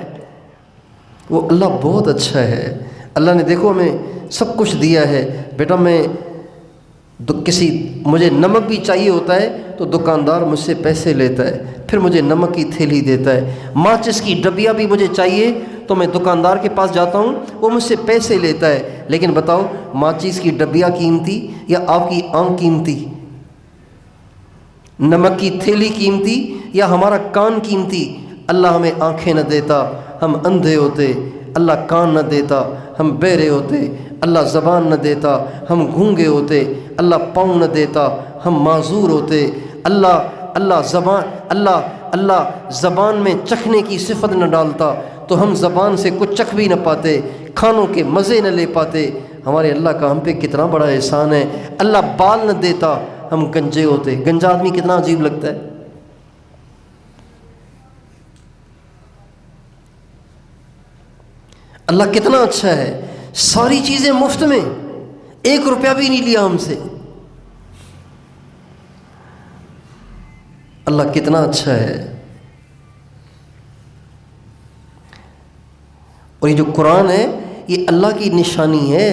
وہ اللہ بہت اچھا ہے۔ اللہ نے دیکھو ہمیں سب کچھ دیا ہے۔ بیٹا میں مجھے نمک بھی چاہیے ہوتا ہے تو دکاندار مجھ سے پیسے لیتا ہے، پھر مجھے نمک کی تھیلی دیتا ہے۔ ماچس کی ڈبیا بھی مجھے چاہیے تو میں دکاندار کے پاس جاتا ہوں، وہ مجھ سے پیسے لیتا ہے۔ لیکن بتاؤ ماچس کی ڈبیا قیمتی یا آپ کی آنکھ قیمتی؟ نمک کی تھیلی قیمتی یا ہمارا کان قیمتی؟ اللہ ہمیں آنکھیں نہ دیتا ہم اندھے ہوتے، اللہ کان نہ دیتا ہم بہرے ہوتے، اللہ زبان نہ دیتا ہم گونگے ہوتے، اللہ پاؤں نہ دیتا ہم معذور ہوتے، اللہ زبان میں چکھنے کی صفت نہ ڈالتا تو ہم زبان سے کچھ چکھ بھی نہ پاتے، کھانوں کے مزے نہ لے پاتے۔ ہمارے اللہ کا ہم پہ کتنا بڑا احسان ہے۔ اللہ بال نہ دیتا ہم گنجے ہوتے۔ گنجا آدمی کتنا عجیب لگتا ہے۔ اللہ کتنا اچھا ہے، ساری چیزیں مفت میں، 1 روپیہ بھی نہیں لیا ہم سے۔ اللہ کتنا اچھا ہے۔ اور یہ جو قرآن ہے یہ اللہ کی نشانی ہے،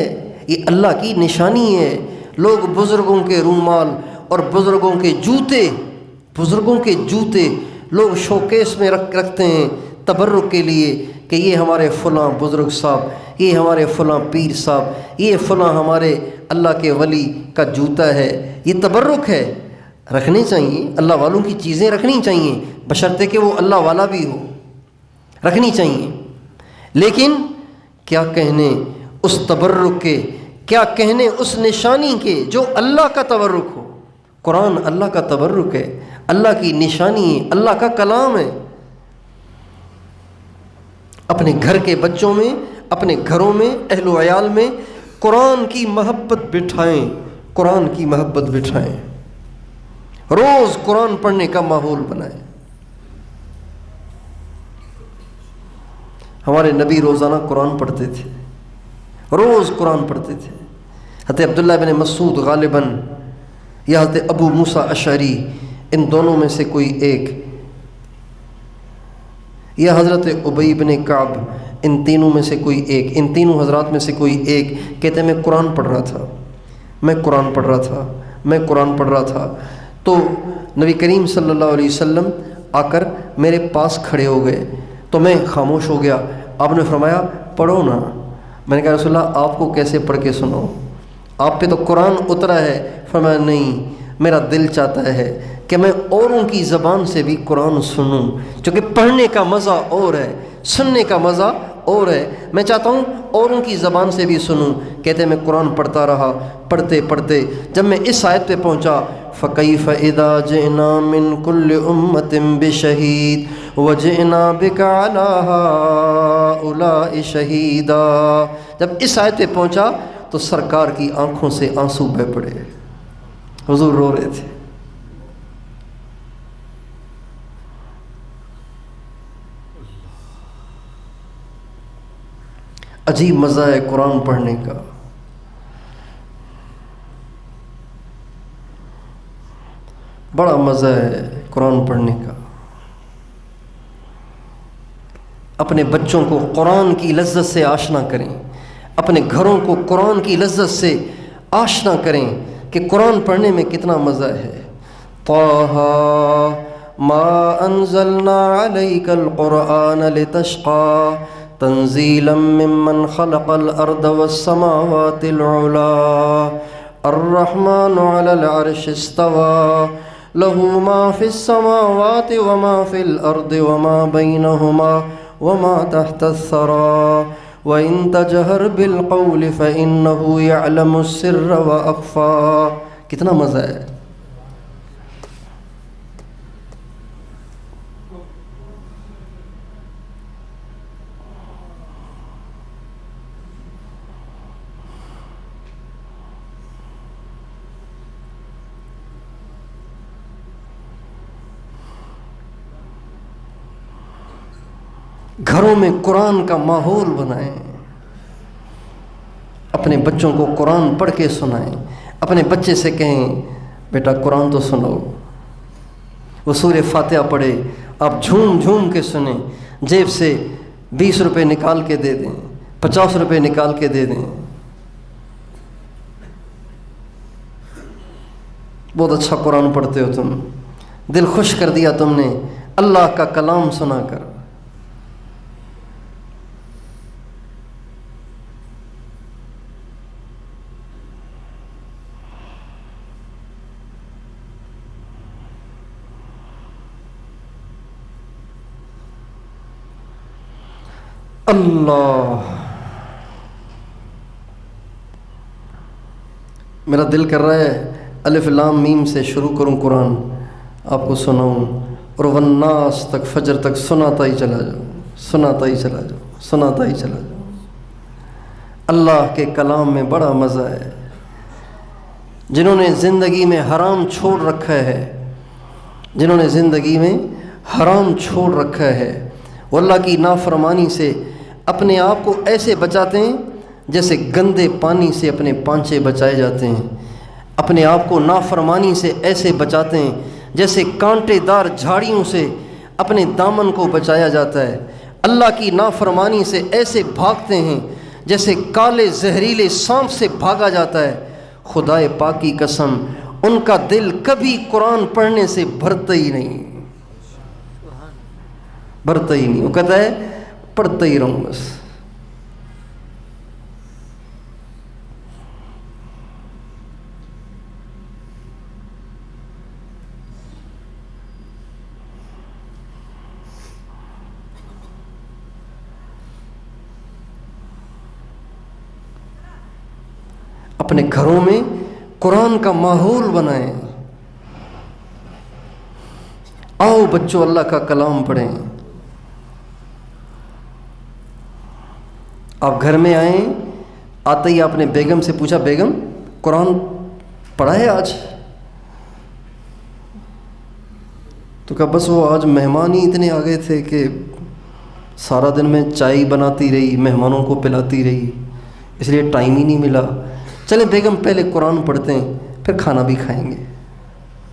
یہ اللہ کی نشانی ہے۔ لوگ بزرگوں کے رومال اور بزرگوں کے جوتے لوگ شوکیس میں رکھتے ہیں تبرک کے لیے کہ یہ ہمارے فلاں بزرگ صاحب، یہ ہمارے فلاں پیر صاحب، یہ فلاں ہمارے اللہ کے ولی کا جوتا ہے۔ یہ تبرک ہے، رکھنے چاہیے، اللہ والوں کی چیزیں رکھنی چاہیے، بشرطے کہ وہ اللہ والا بھی ہو، رکھنی چاہیے۔ لیکن کیا کہنے اس تبرک کے، کیا کہنے اس نشانی کے جو اللہ کا تبرک ہو۔ قرآن اللہ کا تبرک ہے، اللہ کی نشانی ہے، اللہ کا کلام ہے۔ اپنے گھر کے بچوں میں، اپنے گھروں میں، اہل و عیال میں قرآن کی محبت بٹھائیں، قرآن کی محبت بٹھائیں، روز قرآن پڑھنے کا ماحول بنائیں۔ ہمارے نبی روزانہ قرآن پڑھتے تھے، روز قرآن پڑھتے تھے۔ حضرت عبداللہ بن مسعود غالباً یا حضرت ابو موسیٰ اشعری، ان دونوں میں سے کوئی ایک، یا حضرت ابی بن کعب، ان تینوں میں سے کوئی ایک، ان تینوں حضرات میں سے کوئی ایک کہتے میں قرآن پڑھ رہا تھا، میں قرآن پڑھ رہا تھا، میں قرآن پڑھ رہا تھا۔ تو نبی کریم صلی اللہ علیہ وسلم آ کر میرے پاس کھڑے ہو گئے تو میں خاموش ہو گیا۔ آپ نے فرمایا پڑھو نا۔ میں نے کہا رسول اللہ آپ کو کیسے پڑھ کے سناؤں، آپ پہ تو قرآن اترا ہے۔ فرمایا نہیں، میرا دل چاہتا ہے کہ میں اوروں کی زبان سے بھی قرآن سنوں، چونکہ پڑھنے کا مزہ اور ہے، سننے کا مزہ اور ہے۔ میں چاہتا ہوں اوروں کی زبان سے بھی سنوں۔ کہتے میں قرآن پڑھتا رہا، پڑھتے پڑھتے جب میں اس آیت پہ پہنچا فَكَيْفَ إِذَا جِئْنَا مِن كُلِّ أُمَّةٍ بِشَهِيدٍ وَجِئْنَا بِكَ عَلَىٰ هَٰؤُلَاءِ شَهِيدًا، جب اس آیت پہ پہنچا تو سرکار کی آنکھوں سے آنسو بہہ پڑے، حضور رو رہے تھے۔ عجیب مزہ ہے قرآن پڑھنے کا۔ بڑا مزہ ہے قرآن پڑھنے کا۔ اپنے بچوں کو قرآن کی لذت سے آشنا کریں، اپنے گھروں کو قرآن کی لذت سے آشنا کریں کہ قرآن پڑھنے میں کتنا مزہ ہے۔ طٰہٰ ما انزلنا علیک القرآن لتشقىٰ تنزیلا ممن خلق الارض والسماوات العلی الرحمن علی العرش استوى له ما في السماوات وما في الارض وما بينهما وما تحت الثرى وَإِن تَجْهَرْ بِالْقَوْلِ فَإِنَّهُ يَعْلَمُ السِّرَّ وَأَخْفَى۔ کتنا مزہ ہے۔ گھروں میں قرآن کا ماحول بنائیں، اپنے بچوں کو قرآن پڑھ کے سنائیں۔ اپنے بچے سے کہیں بیٹا قرآن تو سنو، وہ سورہ فاتحہ پڑھے، آپ جھوم جھوم کے سنیں، جیب سے 20 روپے نکال کے دے دیں، 50 روپے نکال کے دے دیں۔ بہت اچھا قرآن پڑھتے ہو تم، دل خوش کر دیا تم نے اللہ کا کلام سنا کر۔ اللہ، میرا دل کر رہا ہے الف لام میم سے شروع کروں قرآن، آپ کو سناؤں، اور والناس تک، فجر تک سناتا ہی چلا جاؤں، سناتا ہی چلا جاؤں، سناتا ہی چلا جاؤں۔ اللہ کے کلام میں بڑا مزہ ہے۔ جنہوں نے زندگی میں حرام چھوڑ رکھا ہے، جنہوں نے زندگی میں حرام چھوڑ رکھا ہے، وہ اللہ کی نافرمانی سے اپنے آپ کو ایسے بچاتے ہیں جیسے گندے پانی سے اپنے پانچے بچائے جاتے ہیں، اپنے آپ کو نافرمانی سے ایسے بچاتے ہیں جیسے کانٹے دار جھاڑیوں سے اپنے دامن کو بچایا جاتا ہے، اللہ کی نافرمانی سے ایسے بھاگتے ہیں جیسے کالے زہریلے سانپ سے بھاگا جاتا ہے۔ خدائے پاک کی قسم، ان کا دل کبھی قرآن پڑھنے سے بھرتا ہی نہیں، بھرتا ہی نہیں، وہ کہتا ہے پڑھتا ہی رہوں بس۔ اپنے گھروں میں قرآن کا ماحول بنائیں۔ آؤ بچوں اللہ کا کلام پڑھیں۔ آپ گھر میں آئیں، آتے ہی آپ نے بیگم سے پوچھا بیگم قرآن پڑھا ہے آج؟ تو کہا بس وہ آج مہمان ہی اتنے آ گئے تھے کہ سارا دن میں چائے بناتی رہی، مہمانوں کو پلاتی رہی، اس لیے ٹائم ہی نہیں ملا۔ چلیں بیگم پہلے قرآن پڑھتے ہیں پھر کھانا بھی کھائیں گے،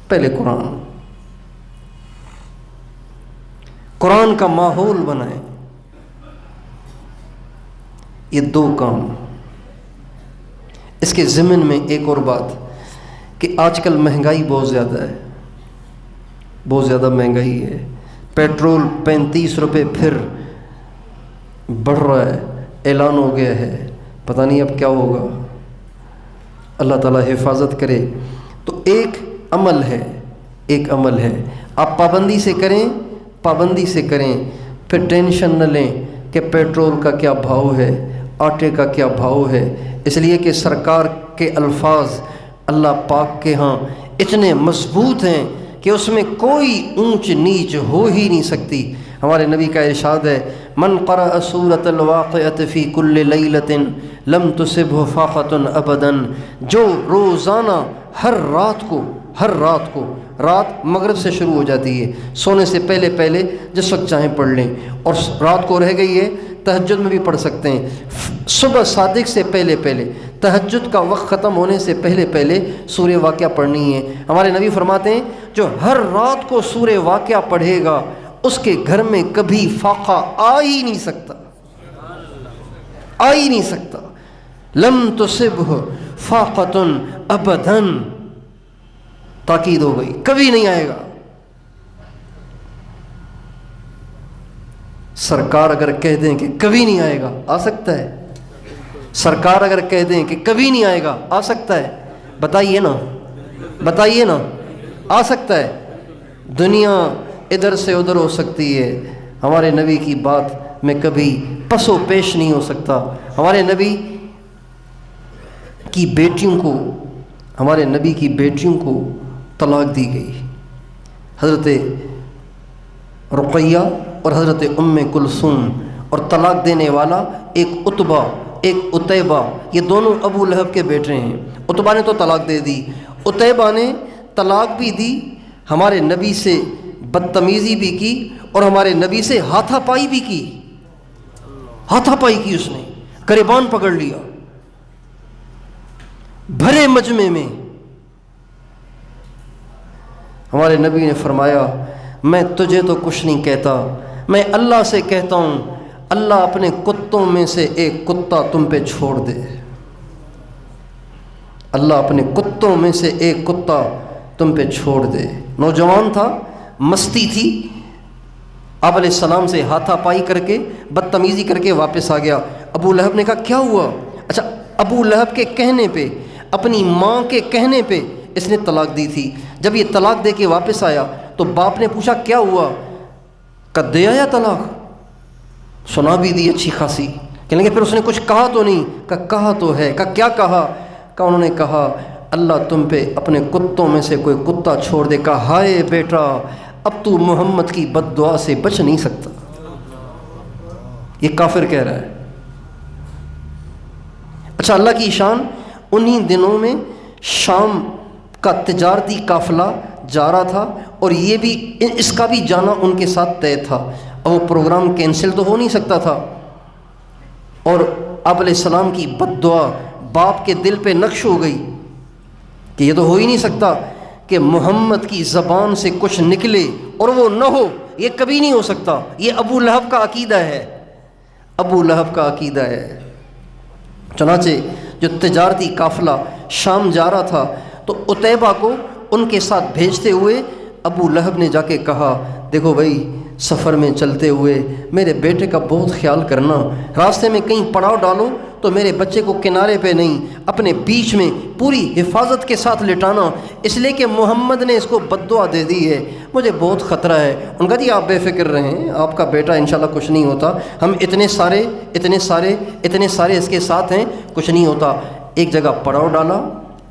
پہلے قرآن۔ قرآن کا ماحول بنائیں۔ یہ دو کام۔ اس کے ضمن میں ایک اور بات کہ آج کل مہنگائی بہت زیادہ ہے، بہت زیادہ مہنگائی ہے۔ پیٹرول 35 روپے پھر بڑھ رہا ہے، اعلان ہو گیا ہے، پتہ نہیں اب کیا ہوگا، اللہ تعالیٰ حفاظت کرے۔ تو ایک عمل ہے، ایک عمل ہے، آپ پابندی سے کریں، پابندی سے کریں، پھر ٹینشن نہ لیں کہ پیٹرول کا کیا بھاؤ ہے، آٹے کا کیا بھاؤ ہے، اس لیے کہ سرکار کے الفاظ اللہ پاک کے ہاں اتنے مضبوط ہیں کہ اس میں کوئی اونچ نیچ ہو ہی نہیں سکتی۔ ہمارے نبی کا ارشاد ہے من قرأ سورۃ الواقعۃ فی کل لیلۃ لم تصبہ فاقۃ ابدا، جو روزانہ ہر رات کو رات مغرب سے شروع ہو جاتی ہے، سونے سے پہلے پہلے جس وقت چاہیں پڑھ لیں، اور رات کو رہ گئی ہے تہجد میں بھی پڑھ سکتے ہیں، صبح صادق سے پہلے پہلے، تہجد کا وقت ختم ہونے سے پہلے پہلے سورہ واقعہ پڑھنی ہے۔ ہمارے نبی فرماتے ہیں جو ہر رات کو سورہ واقعہ پڑھے گا اس کے گھر میں کبھی فاقہ آ ہی نہیں سکتا، آ ہی نہیں سکتا۔ لم تصبہ فاقۃ ابدا، تاکید ہو گئی، کبھی نہیں آئے گا۔ سرکار اگر کہہ دیں کہ کبھی نہیں آئے گا، آ سکتا ہے؟ سرکار اگر کہہ دیں کہ کبھی نہیں آئے گا، آ سکتا ہے؟ بتائیے نا، بتائیے نا، آ سکتا ہے؟ دنیا ادھر سے ادھر ہو سکتی ہے، ہمارے نبی کی بات میں کبھی پس و پیش نہیں ہو سکتا۔ ہمارے نبی کی بیٹیوں کو، ہمارے نبی کی بیٹیوں کو طلاق دی گئی۔ حضرت رقیہ اور حضرت ام کلثوم، اور طلاق دینے والا ایک عتبہ ایک عتیبہ، یہ دونوں ابو لہب کے بیٹے ہیں۔ عتبہ نے تو طلاق دے دی، عتیبہ نے طلاق بھی دی، ہمارے نبی سے بدتمیزی بھی کی، اور ہمارے نبی سے ہاتھا پائی بھی کی، ہاتھا پائی کی، اس نے گریبان پکڑ لیا بھرے مجمع میں۔ ہمارے نبی نے فرمایا میں تجھے تو کچھ نہیں کہتا، میں اللہ سے کہتا ہوں اللہ اپنے کتوں میں سے ایک کتا تم پہ چھوڑ دے، اللہ اپنے کتوں میں سے ایک کتا تم پہ چھوڑ دے۔ نوجوان تھا، مستی تھی، آپ علیہ السلام سے ہاتھا پائی کر کے بدتمیزی کر کے واپس آ گیا۔ ابو لہب نے کہا کیا ہوا؟ اچھا، ابو لہب کے کہنے پہ، اپنی ماں کے کہنے پہ اس نے طلاق دی تھی۔ جب یہ طلاق دے کے واپس آیا تو باپ نے پوچھا کیا ہوا؟ کہ دے آیا طلاق؟ سنا بھی دی اچھی خاصی، کہنے لگے پھر اس نے کچھ کہا تو نہیں؟ کہ کہا تو ہے۔ کہ کیا کہا؟ کہ انہوں نے کہا اللہ تم پہ اپنے کتوں میں سے کوئی کتا چھوڑ دے۔ کہا ہائے بیٹا، اب تو محمد کی بد دعا سے بچ نہیں سکتا۔ یہ کافر کہہ رہا ہے۔ اچھا، اللہ کی شان، انہی دنوں میں شام کا تجارتی قافلہ جا رہا تھا، اور یہ بھی، اس کا بھی جانا ان کے ساتھ طے تھا، اور وہ پروگرام کینسل تو ہو نہیں سکتا تھا۔ اور آپ علیہ السلام کی بد دعا باپ کے دل پہ نقش ہو گئی کہ یہ تو ہو ہی نہیں سکتا کہ محمد کی زبان سے کچھ نکلے اور وہ نہ ہو، یہ کبھی نہیں ہو سکتا۔ یہ ابو لہب کا عقیدہ ہے، ابو لہب کا عقیدہ ہے۔ چنانچہ جو تجارتی قافلہ شام جا رہا تھا تو عتیبہ کو ان کے ساتھ بھیجتے ہوئے ابو لہب نے جا کے کہا دیکھو بھائی، سفر میں چلتے ہوئے میرے بیٹے کا بہت خیال کرنا، راستے میں کہیں پڑاؤ ڈالو تو میرے بچے کو کنارے پہ نہیں، اپنے بیچ میں پوری حفاظت کے ساتھ لٹانا، اس لیے کہ محمد نے اس کو بد دعا دے دی ہے، مجھے بہت خطرہ ہے۔ ان کا جی آپ بے فکر رہیں، آپ کا بیٹا انشاءاللہ کچھ نہیں ہوتا، ہم اتنے سارے اس کے ساتھ ہیں، کچھ نہیں ہوتا۔ ایک جگہ پڑاؤ ڈالا،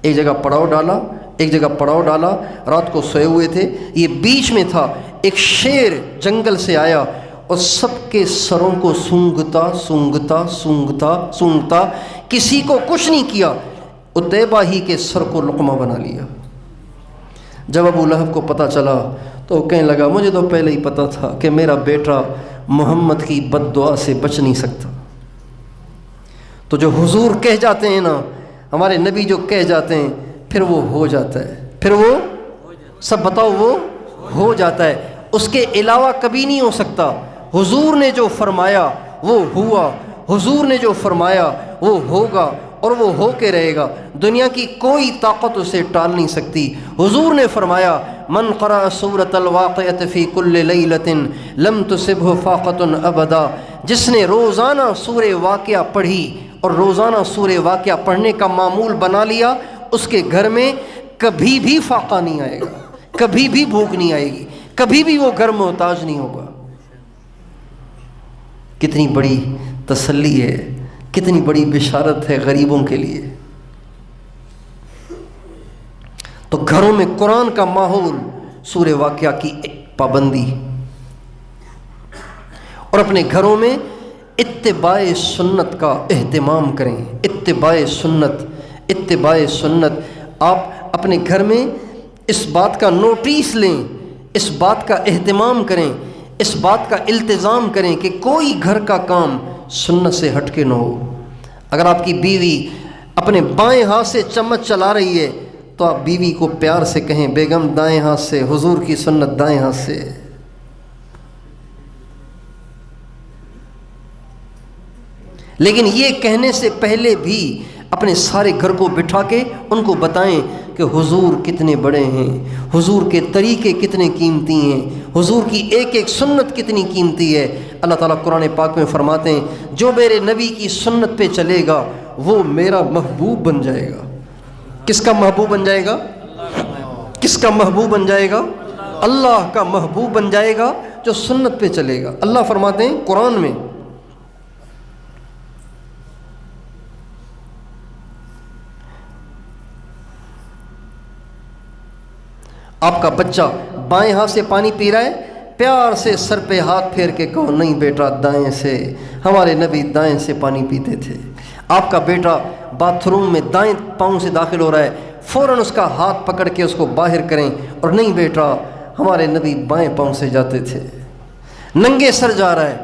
ایک جگہ پڑاؤ ڈالا، ایک جگہ پڑاؤ ڈالا، رات کو سوئے ہوئے تھے، یہ بیچ میں تھا، ایک شیر جنگل سے آیا اور سب کے سروں کو سونگتا کسی کو کچھ نہیں کیا، عتیبہ ہی کے سر کو لقمہ بنا لیا۔ جب ابو لہب کو پتہ چلا تو وہ کہنے لگا مجھے تو پہلے ہی پتہ تھا کہ میرا بیٹا محمد کی بد دعا سے بچ نہیں سکتا۔ تو جو حضور کہہ جاتے ہیں نا، ہمارے نبی جو کہہ جاتے ہیں، پھر وہ ہو جاتا ہے، پھر وہ سب بتاؤ وہ ہو جاتا ہے، اس کے علاوہ کبھی نہیں ہو سکتا۔ حضور نے جو فرمایا وہ ہوا، حضور نے جو فرمایا وہ ہوگا، اور وہ ہو کے رہے گا، دنیا کی کوئی طاقت اسے ٹال نہیں سکتی۔ حضور نے فرمایا من قرأ سورۃ الواقعۃ فی کل لیلۃ لم تصبہ فاقۃ ابدا، جس نے روزانہ سورہ واقعہ پڑھی اور روزانہ سورہ واقعہ پڑھنے کا معمول بنا لیا، اس کے گھر میں کبھی بھی فاقہ نہیں آئے گا، کبھی بھی بھوک نہیں آئے گی، کبھی بھی وہ گھر محتاج نہیں ہوگا۔ کتنی بڑی تسلی ہے، کتنی بڑی بشارت ہے غریبوں کے لیے۔ تو گھروں میں قرآن کا ماحول، سورہ واقعہ کی پابندی، اور اپنے گھروں میں اتباع سنت کا اہتمام کریں۔ اتباع سنت، آپ اپنے گھر میں اس بات کا نوٹس لیں، اس بات کا اہتمام کریں، اس بات کا التزام کریں کہ کوئی گھر کا کام سنت سے ہٹ کے نہ ہو۔ اگر آپ کی بیوی اپنے بائیں ہاتھ سے چمچ چلا رہی ہے تو آپ بیوی کو پیار سے کہیں بیگم دائیں ہاتھ سے، حضور کی سنت دائیں ہاتھ سے۔ لیکن یہ کہنے سے پہلے بھی اپنے سارے گھر کو بٹھا کے ان کو بتائیں کہ حضور کتنے بڑے ہیں، حضور کے طریقے کتنے قیمتی ہیں، حضور کی ایک ایک سنت کتنی قیمتی ہے۔ اللہ تعالیٰ قرآن پاک میں فرماتے ہیں جو میرے نبی کی سنت پہ چلے گا وہ میرا محبوب بن جائے گا۔ کس کا محبوب بن جائے گا؟ کس کا محبوب بن جائے گا؟ اللہ کا محبوب بن جائے گا جو سنت پہ چلے گا۔ اللہ فرماتے ہیں قرآن میں، آپ کا بچہ بائیں ہاتھ سے پانی پی رہا ہے، پیار سے سر پہ ہاتھ پھیر کے کہو نہیں بیٹا دائیں سے، ہمارے نبی دائیں سے پانی پیتے تھے۔ آپ کا بیٹا باتھ روم میں دائیں پاؤں سے داخل ہو رہا ہے، فوراً اس کا ہاتھ پکڑ کے اس کو باہر کریں اور نہیں بیٹا ہمارے نبی بائیں پاؤں سے جاتے تھے۔ ننگے سر جا رہا ہے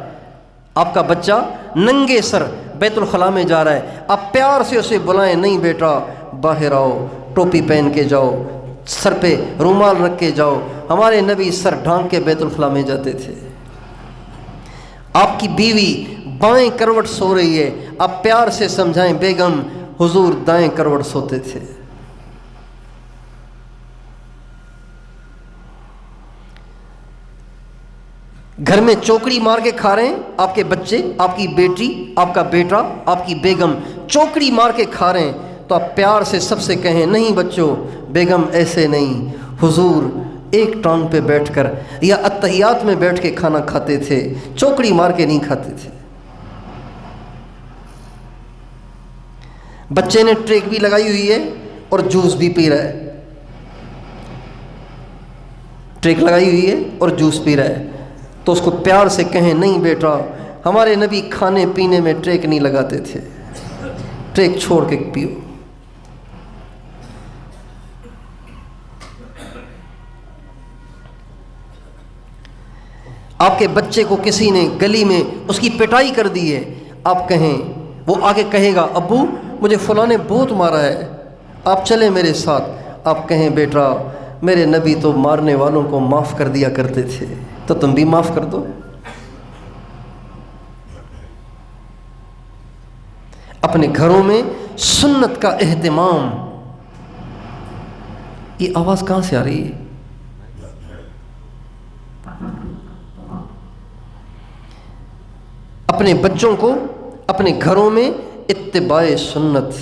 آپ کا بچہ، ننگے سر بیت الخلاء میں جا رہا ہے، آپ پیار سے اسے بلائیں نہیں بیٹا باہر آؤ، ٹوپی پہن کے جاؤ، سر پہ رومال رکھ کے جاؤ، ہمارے نبی سر ڈھانک کے بیت الخلاء میں جاتے تھے۔ آپ کی بیوی بائیں کروٹ سو رہی ہے، آپ پیار سے سمجھائیں بیگم حضور دائیں کروٹ سوتے تھے۔ گھر میں چوکڑی مار کے کھا رہے ہیں آپ کے بچے، آپ کی بیٹی، آپ کا بیٹا، آپ کی بیگم چوکڑی مار کے کھا رہے ہیں تو آپ پیار سے سب سے کہیں نہیں بچوں بیگم ایسے نہیں، حضور ایک ٹانگ پہ بیٹھ کر یا اتحیات میں بیٹھ کے کھانا کھاتے تھے، چوکڑی مار کے نہیں کھاتے تھے۔ بچے نے ٹریک بھی لگائی ہوئی ہے اور جوس بھی پی رہا ہے، ٹریک لگائی ہوئی ہے اور جوس پی رہا ہے تو اس کو پیار سے کہیں نہیں بیٹا ہمارے نبی کھانے پینے میں ٹریک نہیں لگاتے تھے، ٹریک چھوڑ کے پیو۔ آپ کے بچے کو کسی نے گلی میں اس کی پٹائی کر دی ہے، آپ کہیں، وہ آگے کہے گا ابو مجھے فلاں نے بہت مارا ہے، آپ چلیں میرے ساتھ، آپ کہیں بیٹا میرے نبی تو مارنے والوں کو معاف کر دیا کرتے تھے تو تم بھی معاف کر دو۔ اپنے گھروں میں سنت کا اہتمام۔ یہ آواز کہاں سے آ رہی ہے؟ اپنے بچوں کو اپنے گھروں میں اتباع سنت،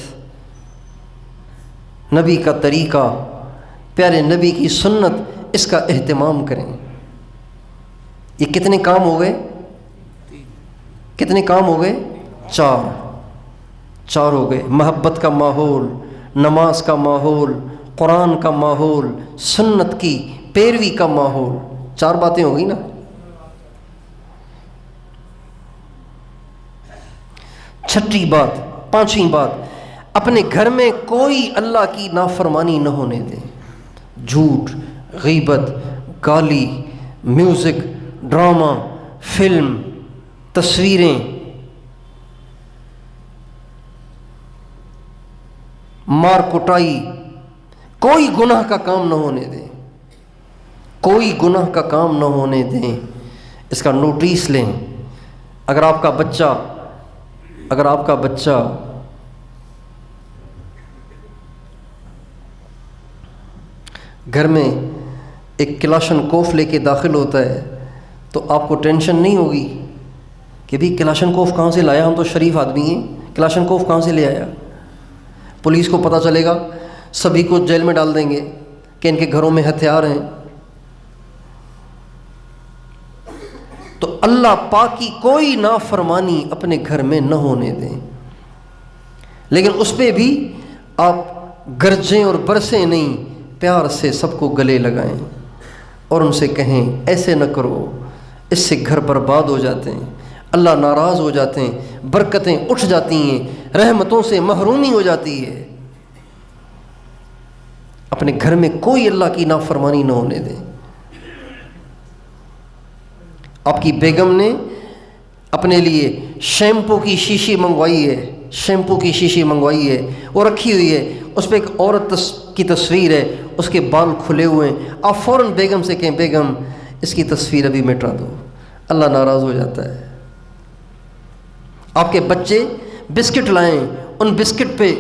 نبی کا طریقہ، پیارے نبی کی سنت، اس کا اہتمام کریں۔ یہ کتنے کام ہو گئے؟ کتنے کام ہو گئے؟ چار ہو گئے۔ محبت کا ماحول، نماز کا ماحول، قرآن کا ماحول، سنت کی پیروی کا ماحول، 4 باتیں ہو گئی نا۔ چھٹی بات، 5ویں بات، اپنے گھر میں کوئی اللہ کی نافرمانی نہ ہونے دیں۔ جھوٹ، غیبت، گالی، میوزک، ڈرامہ، فلم، تصویریں، مار کٹائی، کوئی گناہ کا کام نہ ہونے دیں، کوئی گناہ کا کام نہ ہونے دیں۔ اس کا نوٹس لیں۔ اگر آپ کا بچہ گھر میں ایک کلاشن کوف لے کے داخل ہوتا ہے تو آپ کو ٹینشن نہیں ہوگی کہ بھی کلاشن کوف کہاں سے لایا، ہم تو شریف آدمی ہیں، کلاشن کوف کہاں سے لے آیا؟ پولیس کو پتہ چلے گا، سبھی کو جیل میں ڈال دیں گے کہ ان کے گھروں میں ہتھیار ہیں۔ تو اللہ پاک کی کوئی نافرمانی اپنے گھر میں نہ ہونے دیں، لیکن اس پہ بھی آپ گرجیں اور برسیں نہیں، پیار سے سب کو گلے لگائیں اور ان سے کہیں ایسے نہ کرو، اس سے گھر برباد ہو جاتے ہیں، اللہ ناراض ہو جاتے ہیں، برکتیں اٹھ جاتی ہیں، رحمتوں سے محرومی ہو جاتی ہے۔ اپنے گھر میں کوئی اللہ کی نافرمانی نہ ہونے دیں۔ آپ کی بیگم نے اپنے لیے شیمپو کی شیشی منگوائی ہے، شیمپو کی شیشی منگوائی ہے، وہ رکھی ہوئی ہے، اس پہ ایک عورت کی تصویر ہے، اس کے بال کھلے ہوئے ہیں، آپ فوراً بیگم سے کہیں بیگم اس کی تصویر ابھی مٹا دو، اللہ ناراض ہو جاتا ہے۔ آپ کے بچے بسکٹ لائیں، ان بسکٹ پہ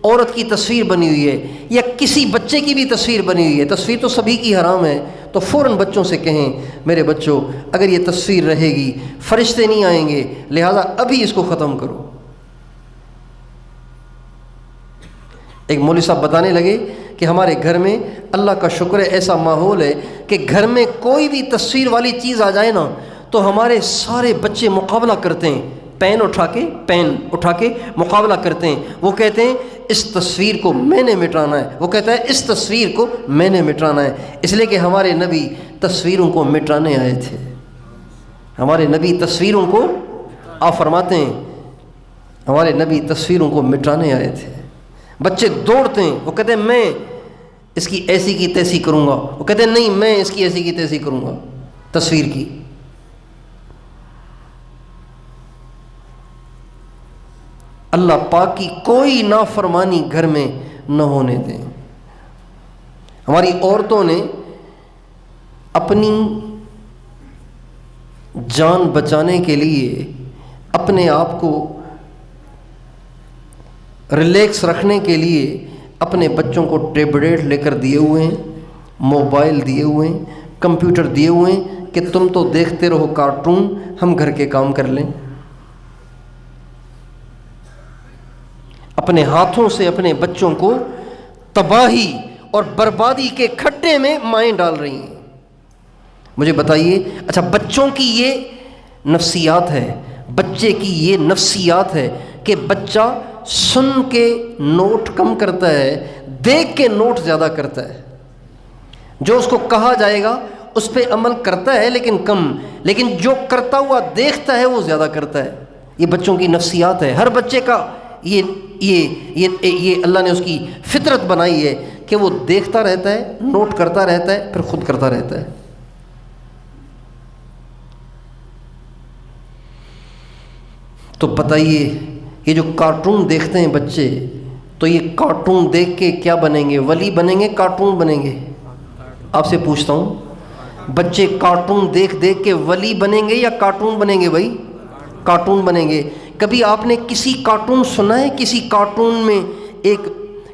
عورت کی تصویر بنی ہوئی ہے یا کسی بچے کی بھی تصویر بنی ہوئی ہے، تصویر تو سبھی کی حرام ہے، تو فوراً بچوں سے کہیں میرے بچوں اگر یہ تصویر رہے گی فرشتے نہیں آئیں گے، لہذا ابھی اس کو ختم کرو۔ ایک مولوی صاحب بتانے لگے کہ ہمارے گھر میں اللہ کا شکر ہے ایسا ماحول ہے کہ گھر میں کوئی بھی تصویر والی چیز آ جائے نا تو ہمارے سارے بچے مقابلہ کرتے ہیں، پین اٹھا کے مقابلہ کرتے ہیں۔ وہ کہتے ہیں اس تصویر کو میں نے مٹانا ہے، وہ کہتا ہے اس تصویر کو میں نے مٹانا ہے، اس لیے کہ ہمارے نبی تصویروں کو مٹانے آئے تھے۔ ہمارے نبی تصویروں کو، آپ فرماتے ہیں ہمارے نبی تصویروں کو مٹانے آئے تھے۔ بچے دوڑتے ہیں، وہ کہتے ہیں میں اس کی ایسی کی تیسی کروں گا، وہ کہتے ہیں نہیں میں اس کی ایسی کی تیسی کروں گا تصویر کی۔ اللہ پاک کی کوئی نافرمانی گھر میں نہ ہونے دیں۔ ہماری عورتوں نے اپنی جان بچانے کے لیے اپنے آپ کو ریلیکس رکھنے کے لیے اپنے بچوں کو ٹیبلیٹ لے کر دیے ہوئے ہیں، موبائل دیے ہوئے ہیں، کمپیوٹر دیے ہوئے ہیں کہ تم تو دیکھتے رہو کارٹون، ہم گھر کے کام کر لیں۔ اپنے ہاتھوں سے اپنے بچوں کو تباہی اور بربادی کے کھڈے میں مائیں ڈال رہی ہیں۔ مجھے بتائیے، اچھا بچوں کی یہ نفسیات ہے، بچے کی یہ نفسیات ہے کہ بچہ سن کے نوٹ کم کرتا ہے، دیکھ کے نوٹ زیادہ کرتا ہے۔ جو اس کو کہا جائے گا اس پہ عمل کرتا ہے لیکن کم، لیکن جو کرتا ہوا دیکھتا ہے وہ زیادہ کرتا ہے۔ یہ بچوں کی نفسیات ہے۔ ہر بچے کا یہ اللہ نے اس کی فطرت بنائی ہے کہ وہ دیکھتا رہتا ہے، نوٹ کرتا رہتا ہے، پھر خود کرتا رہتا ہے۔ تو بتائیے یہ جو کارٹون دیکھتے ہیں بچے، تو یہ کارٹون دیکھ کے کیا بنیں گے؟ ولی بنیں گے، کارٹون بنیں گے؟ آپ سے پوچھتا ہوں، بچے کارٹون دیکھ دیکھ کے ولی بنیں گے یا کارٹون بنیں گے؟ بھائی کارٹون بنیں گے۔ کبھی آپ نے کسی کارٹون سنا ہے؟ کسی کارٹون میں ایک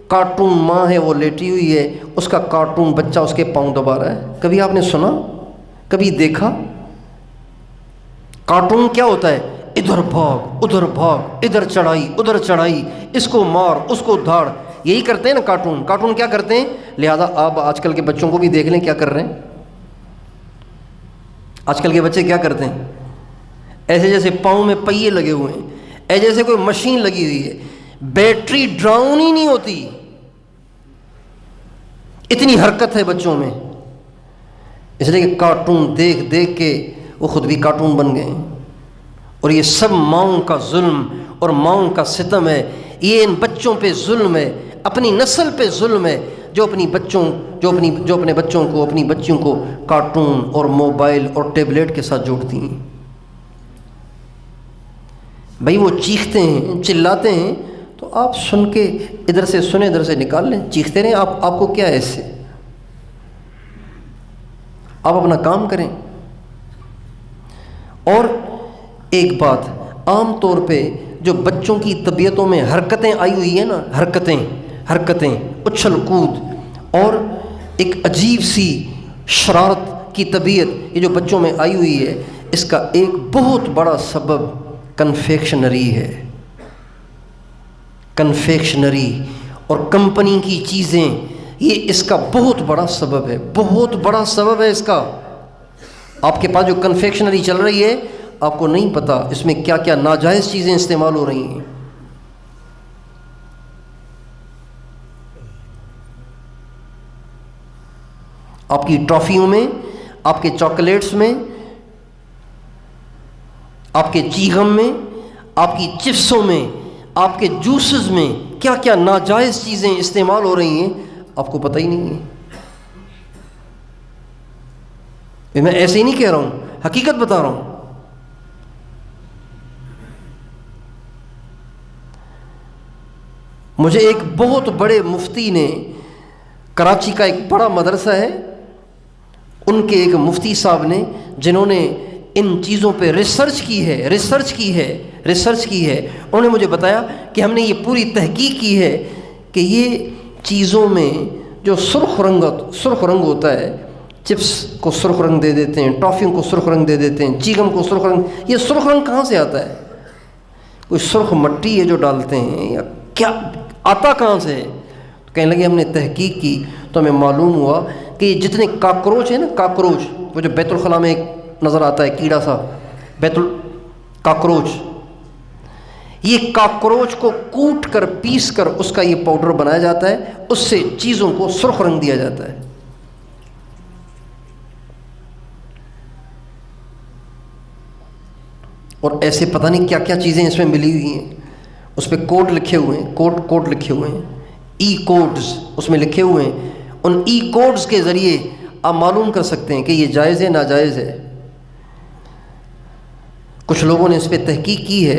کارٹون ماں ہے وہ لیٹی ہوئی ہے، اس کا کارٹون بچہ اس کے پاؤں دبا رہا ہے، کبھی آپ نے سنا؟ کبھی دیکھا؟ کارٹون کیا ہوتا ہے؟ ادھر بھاگ ادھر چڑھائی، اس کو مار اس کو دھاڑ، یہی کرتے ہیں نا کارٹون۔ کارٹون کیا کرتے ہیں؟ لہذا آپ آج کل کے بچوں کو بھی دیکھ لیں کیا کر رہے ہیں۔ آج کل کے بچے کیا کرتے ہیں؟ ایسے جیسے پاؤں میں پہیے لگے ہوئے ہیں، ایسے جیسے کوئی مشین لگی ہوئی ہے، بیٹری ڈاؤن ہی نہیں ہوتی، اتنی حرکت ہے بچوں میں، اس لیے کہ کارٹون دیکھ دیکھ کے وہ خود بھی کارٹون بن گئے۔ اور یہ سب ماؤں کا ظلم اور ماؤں کا ستم ہے، یہ ان بچوں پہ ظلم ہے، اپنی نسل پہ ظلم ہے، جو اپنے بچوں کو اپنی بچیوں کو کارٹون اور موبائل اور ٹیبلیٹ کے ساتھ جوڑتی ہیں۔ بھائی وہ چیختے ہیں، چلاتے ہیں، تو آپ سن کے ادھر سے سنیں ادھر سے نکال لیں، چیختے رہیں، آپ کو کیا ہے اس سے؟ آپ اپنا کام کریں۔ اور ایک بات، عام طور پہ جو بچوں کی طبیعتوں میں حرکتیں آئی ہوئی ہیں نا، حرکتیں اچھل کود اور ایک عجیب سی شرارت کی طبیعت، یہ جو بچوں میں آئی ہوئی ہے، اس کا ایک بہت بڑا سبب کنفیکشنری ہے۔ کنفیکشنری اور کمپنی کی چیزیں، یہ اس کا بہت بڑا سبب ہے، بہت بڑا سبب ہے اس کا۔ آپ کے پاس جو کنفیکشنری چل رہی ہے، آپ کو نہیں پتا اس میں کیا کیا ناجائز چیزیں استعمال ہو رہی ہیں۔ آپ کی ٹافیوں میں، آپ کے چاکلیٹس میں، آپ کے چیغم میں، آپ کی چپسوں میں، آپ کے جوسز میں کیا کیا ناجائز چیزیں استعمال ہو رہی ہیں، آپ کو پتہ ہی نہیں ہے۔ میں ایسے ہی نہیں کہہ رہا ہوں، حقیقت بتا رہا ہوں۔ مجھے ایک بہت بڑے مفتی نے، کراچی کا ایک بڑا مدرسہ ہے، ان کے ایک مفتی صاحب نے، جنہوں نے ان چیزوں پہ ریسرچ کی ہے. انہوں نے مجھے بتایا کہ ہم نے یہ پوری تحقیق کی ہے کہ یہ چیزوں میں جو سرخ رنگ ہوتا ہے، چپس کو سرخ رنگ دے دیتے ہیں، ٹافیوں کو سرخ رنگ دے دیتے ہیں، چیگم کو سرخ رنگ، یہ سرخ رنگ کہاں سے آتا ہے؟ کوئی سرخ مٹی ہے جو ڈالتے ہیں یا کیا آتا کہاں سے ہے؟ تو کہنے لگے ہم نے تحقیق کی تو ہمیں معلوم ہوا کہ یہ جتنے کاکروچ ہیں نا، کاکروچ وہ جو بیت الخلاء میں ایک نظر آتا ہے کیڑا سا، کاکروچ، یہ کاکروچ کو کوٹ کر پیس کر اس کا یہ پاؤڈر بنایا جاتا ہے، اس سے چیزوں کو سرخ رنگ دیا جاتا ہے. اور ایسے پتہ نہیں کیا کیا چیزیں اس میں ملی ہوئی ہیں. اس پہ کوڈ لکھے ہوئے ہیں، کوڈ لکھے ہوئے ہیں، ای کوڈز اس میں لکھے ہوئے ہیں. ان ای کوڈز کے ذریعے آپ معلوم کر سکتے ہیں کہ یہ جائز ہے ناجائز ہے. کچھ لوگوں نے اس پہ تحقیق کی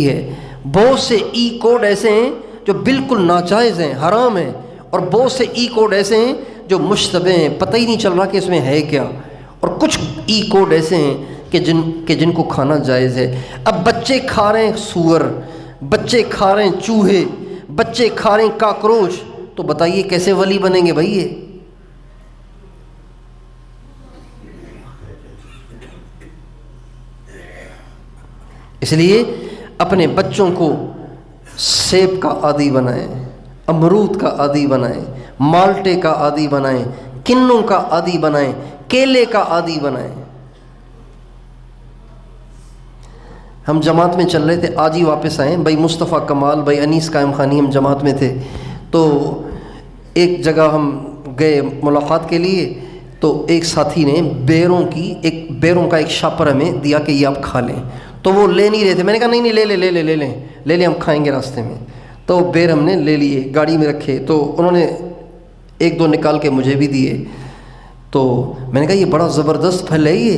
ہے. بہت سے ای کوڈ ایسے ہیں جو بالکل ناجائز ہیں، حرام ہیں، اور بہت سے ای کوڈ ایسے ہیں جو مشتبہ ہیں، پتہ ہی نہیں چل رہا کہ اس میں ہے کیا. اور کچھ ای کوڈ ایسے ہیں کہ جن کو کھانا جائز ہے. اب بچے کھا رہے ہیں سور، بچے کھا رہے ہیں چوہے، بچے کھا رہے ہیں کاکروچ، تو بتائیے کیسے ولی بنیں گے بھائی؟ یہ اس لیے اپنے بچوں کو سیب کا عادی بنائیں، امرود کا عادی بنائیں، مالٹے کا عادی بنائیں، کنوں کا عادی بنائیں، کیلے کا عادی بنائیں. ہم جماعت میں چل رہے تھے، آج ہی واپس آئے، بھائی مصطفیٰ کمال، بھائی انیس قائم خانی، ہم جماعت میں تھے. تو ایک جگہ ہم گئے ملاقات کے لیے، تو ایک ساتھی نے بیروں کا ایک شاپر ہمیں دیا کہ یہ آپ کھا لیں. تو وہ لے نہیں رہے تھے. میں نے کہا نہیں لے لیں ہم کھائیں گے راستے میں. تو بیر ہم نے لے لیے، گاڑی میں رکھے. تو انہوں نے ایک دو نکال کے مجھے بھی دیے. تو میں نے کہا یہ بڑا زبردست پھل ہے، یہ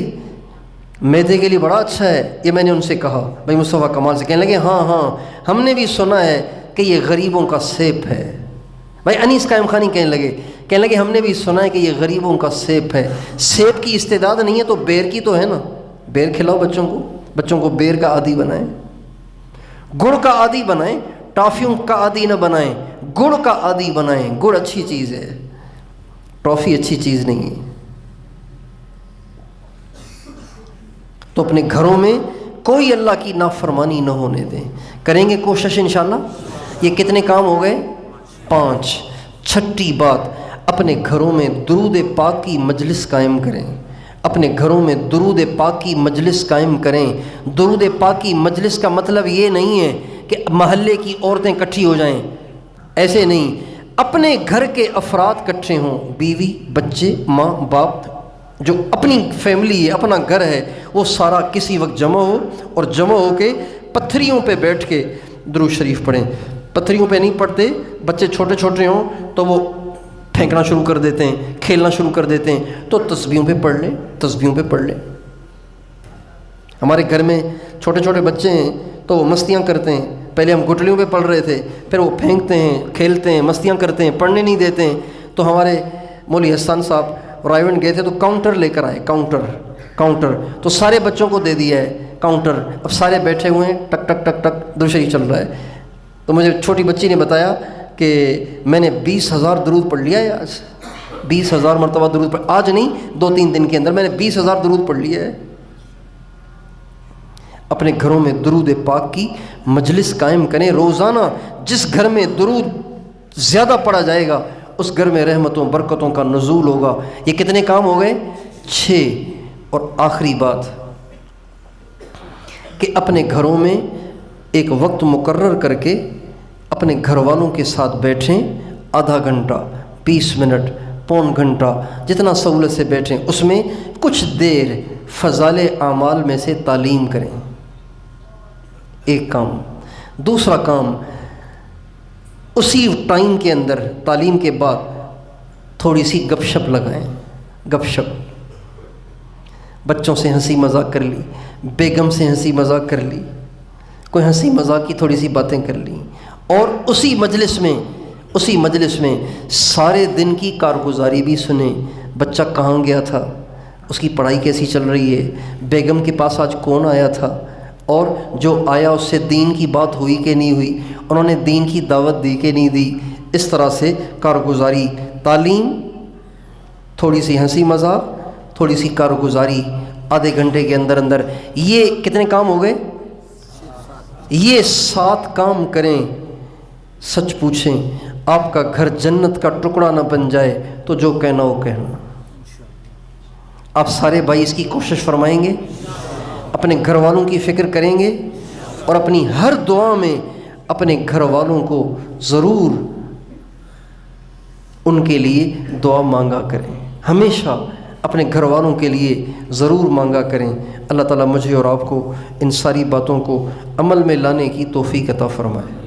میدے کے لیے بڑا اچھا ہے. یہ میں نے ان سے کہا، بھائی مصطفیٰ کمال سے. کہنے لگے ہاں ہم نے بھی سنا ہے کہ یہ غریبوں کا سیب ہے. بھائی انیس قائم خانی کہنے لگے ہم نے بھی سنا ہے کہ یہ غریبوں کا سیب ہے. سیب کی استعداد نہیں ہے تو بیر کی تو ہے نا. بیر کھلاؤ بچوں کو بیر کا عادی بنائیں، گڑ کا عادی بنائیں، ٹافیوں کا عادی نہ بنائیں، گڑ کا عادی بنائیں. گڑ اچھی چیز ہے، ٹافی اچھی چیز نہیں ہے. تو اپنے گھروں میں کوئی اللہ کی نافرمانی نہ ہونے دیں. کریں گے کوشش انشاءاللہ. یہ کتنے کام ہو گئے؟ 5. چھٹی بات، اپنے گھروں میں درود پاک کی مجلس قائم کریں. اپنے گھروں میں درود پاک کی مجلس قائم کریں. درود پاک کی مجلس کا مطلب یہ نہیں ہے کہ محلے کی عورتیں اکٹھی ہو جائیں، ایسے نہیں. اپنے گھر کے افراد اکٹھے ہوں، بیوی، بچے، ماں، باپ، جو اپنی فیملی ہے، اپنا گھر ہے، وہ سارا کسی وقت جمع ہو، اور جمع ہو کے پتھریوں پہ بیٹھ کے درود شریف پڑھیں. پتھریوں پہ نہیں پڑھتے، بچے چھوٹے چھوٹے ہوں تو وہ پھینکنا شروع کر دیتے ہیں، کھیلنا شروع کر دیتے ہیں. تو تسبیحوں پہ پڑھ لیں. ہمارے گھر میں چھوٹے چھوٹے بچے ہیں تو وہ مستیاں کرتے ہیں. پہلے ہم گٹلیوں پہ پڑھ رہے تھے، پھر وہ پھینکتے ہیں، کھیلتے ہیں، مستیاں کرتے ہیں، پڑھنے نہیں دیتے ہیں. تو ہمارے مولوی حسان صاحب رائیونڈ گئے تھے تو کاؤنٹر لے کر آئے. کاؤنٹر تو سارے بچوں کو دے دیا ہے کاؤنٹر. اب سارے بیٹھے ہوئے ہیں، ٹک ٹک ٹک ٹک درود شریف چل رہا ہے. تو مجھے چھوٹی بچی نے بتایا کہ میں نے 20,000 درود پڑھ لیا ہے آج. 20,000 مرتبہ درود پڑھ، آج نہیں 2-3 دن کے اندر میں نے 20,000 درود پڑھ لیا ہے. اپنے گھروں میں درود پاک کی مجلس قائم کریں روزانہ. جس گھر میں درود زیادہ پڑھا جائے گا اس گھر میں رحمتوں برکتوں کا نزول ہوگا. یہ کتنے کام ہو گئے؟ 6. اور آخری بات کہ اپنے گھروں میں ایک وقت مقرر کر کے اپنے گھر والوں کے ساتھ بیٹھیں. آدھا گھنٹہ، 20 منٹ، پون گھنٹہ، جتنا سہولت سے بیٹھیں. اس میں کچھ دیر فضائل اعمال میں سے تعلیم کریں. ایک کام. دوسرا کام، اسی ٹائم کے اندر تعلیم کے بعد تھوڑی سی گپ شپ لگائیں. گپ شپ، بچوں سے ہنسی مذاق کر لی، بیگم سے ہنسی مذاق کر لی، کوئی ہنسی مذاق کی تھوڑی سی باتیں کر لیں. اور اسی مجلس میں سارے دن کی کارگزاری بھی سنیں. بچہ کہاں گیا تھا، اس کی پڑھائی کیسی چل رہی ہے، بیگم کے پاس آج کون آیا تھا، اور جو آیا اس سے دین کی بات ہوئی کہ نہیں ہوئی، انہوں نے دین کی دعوت دی کہ نہیں دی۔ اس طرح سے کارگزاری، تعلیم، تھوڑی سی ہنسی مذاق، تھوڑی سی کارگزاری، آدھے گھنٹے کے اندر اندر یہ کتنے کام ہو گئے؟ یہ 7 کام کریں، سچ پوچھیں، آپ کا گھر جنت کا ٹکڑا نہ بن جائے تو جو کہنا وہ کہنا۔ آپ سارے بھائی اس کی کوشش فرمائیں گے، اپنے گھر والوں کی فکر کریں گے، اور اپنی ہر دعا میں اپنے گھر والوں کو ضرور ان کے لیے دعا مانگا کریں، ہمیشہ اپنے گھر والوں کے لیے ضرور مانگا کریں۔ اللہ تعالیٰ مجھے اور آپ کو ان ساری باتوں کو عمل میں لانے کی توفیق عطا فرمائے۔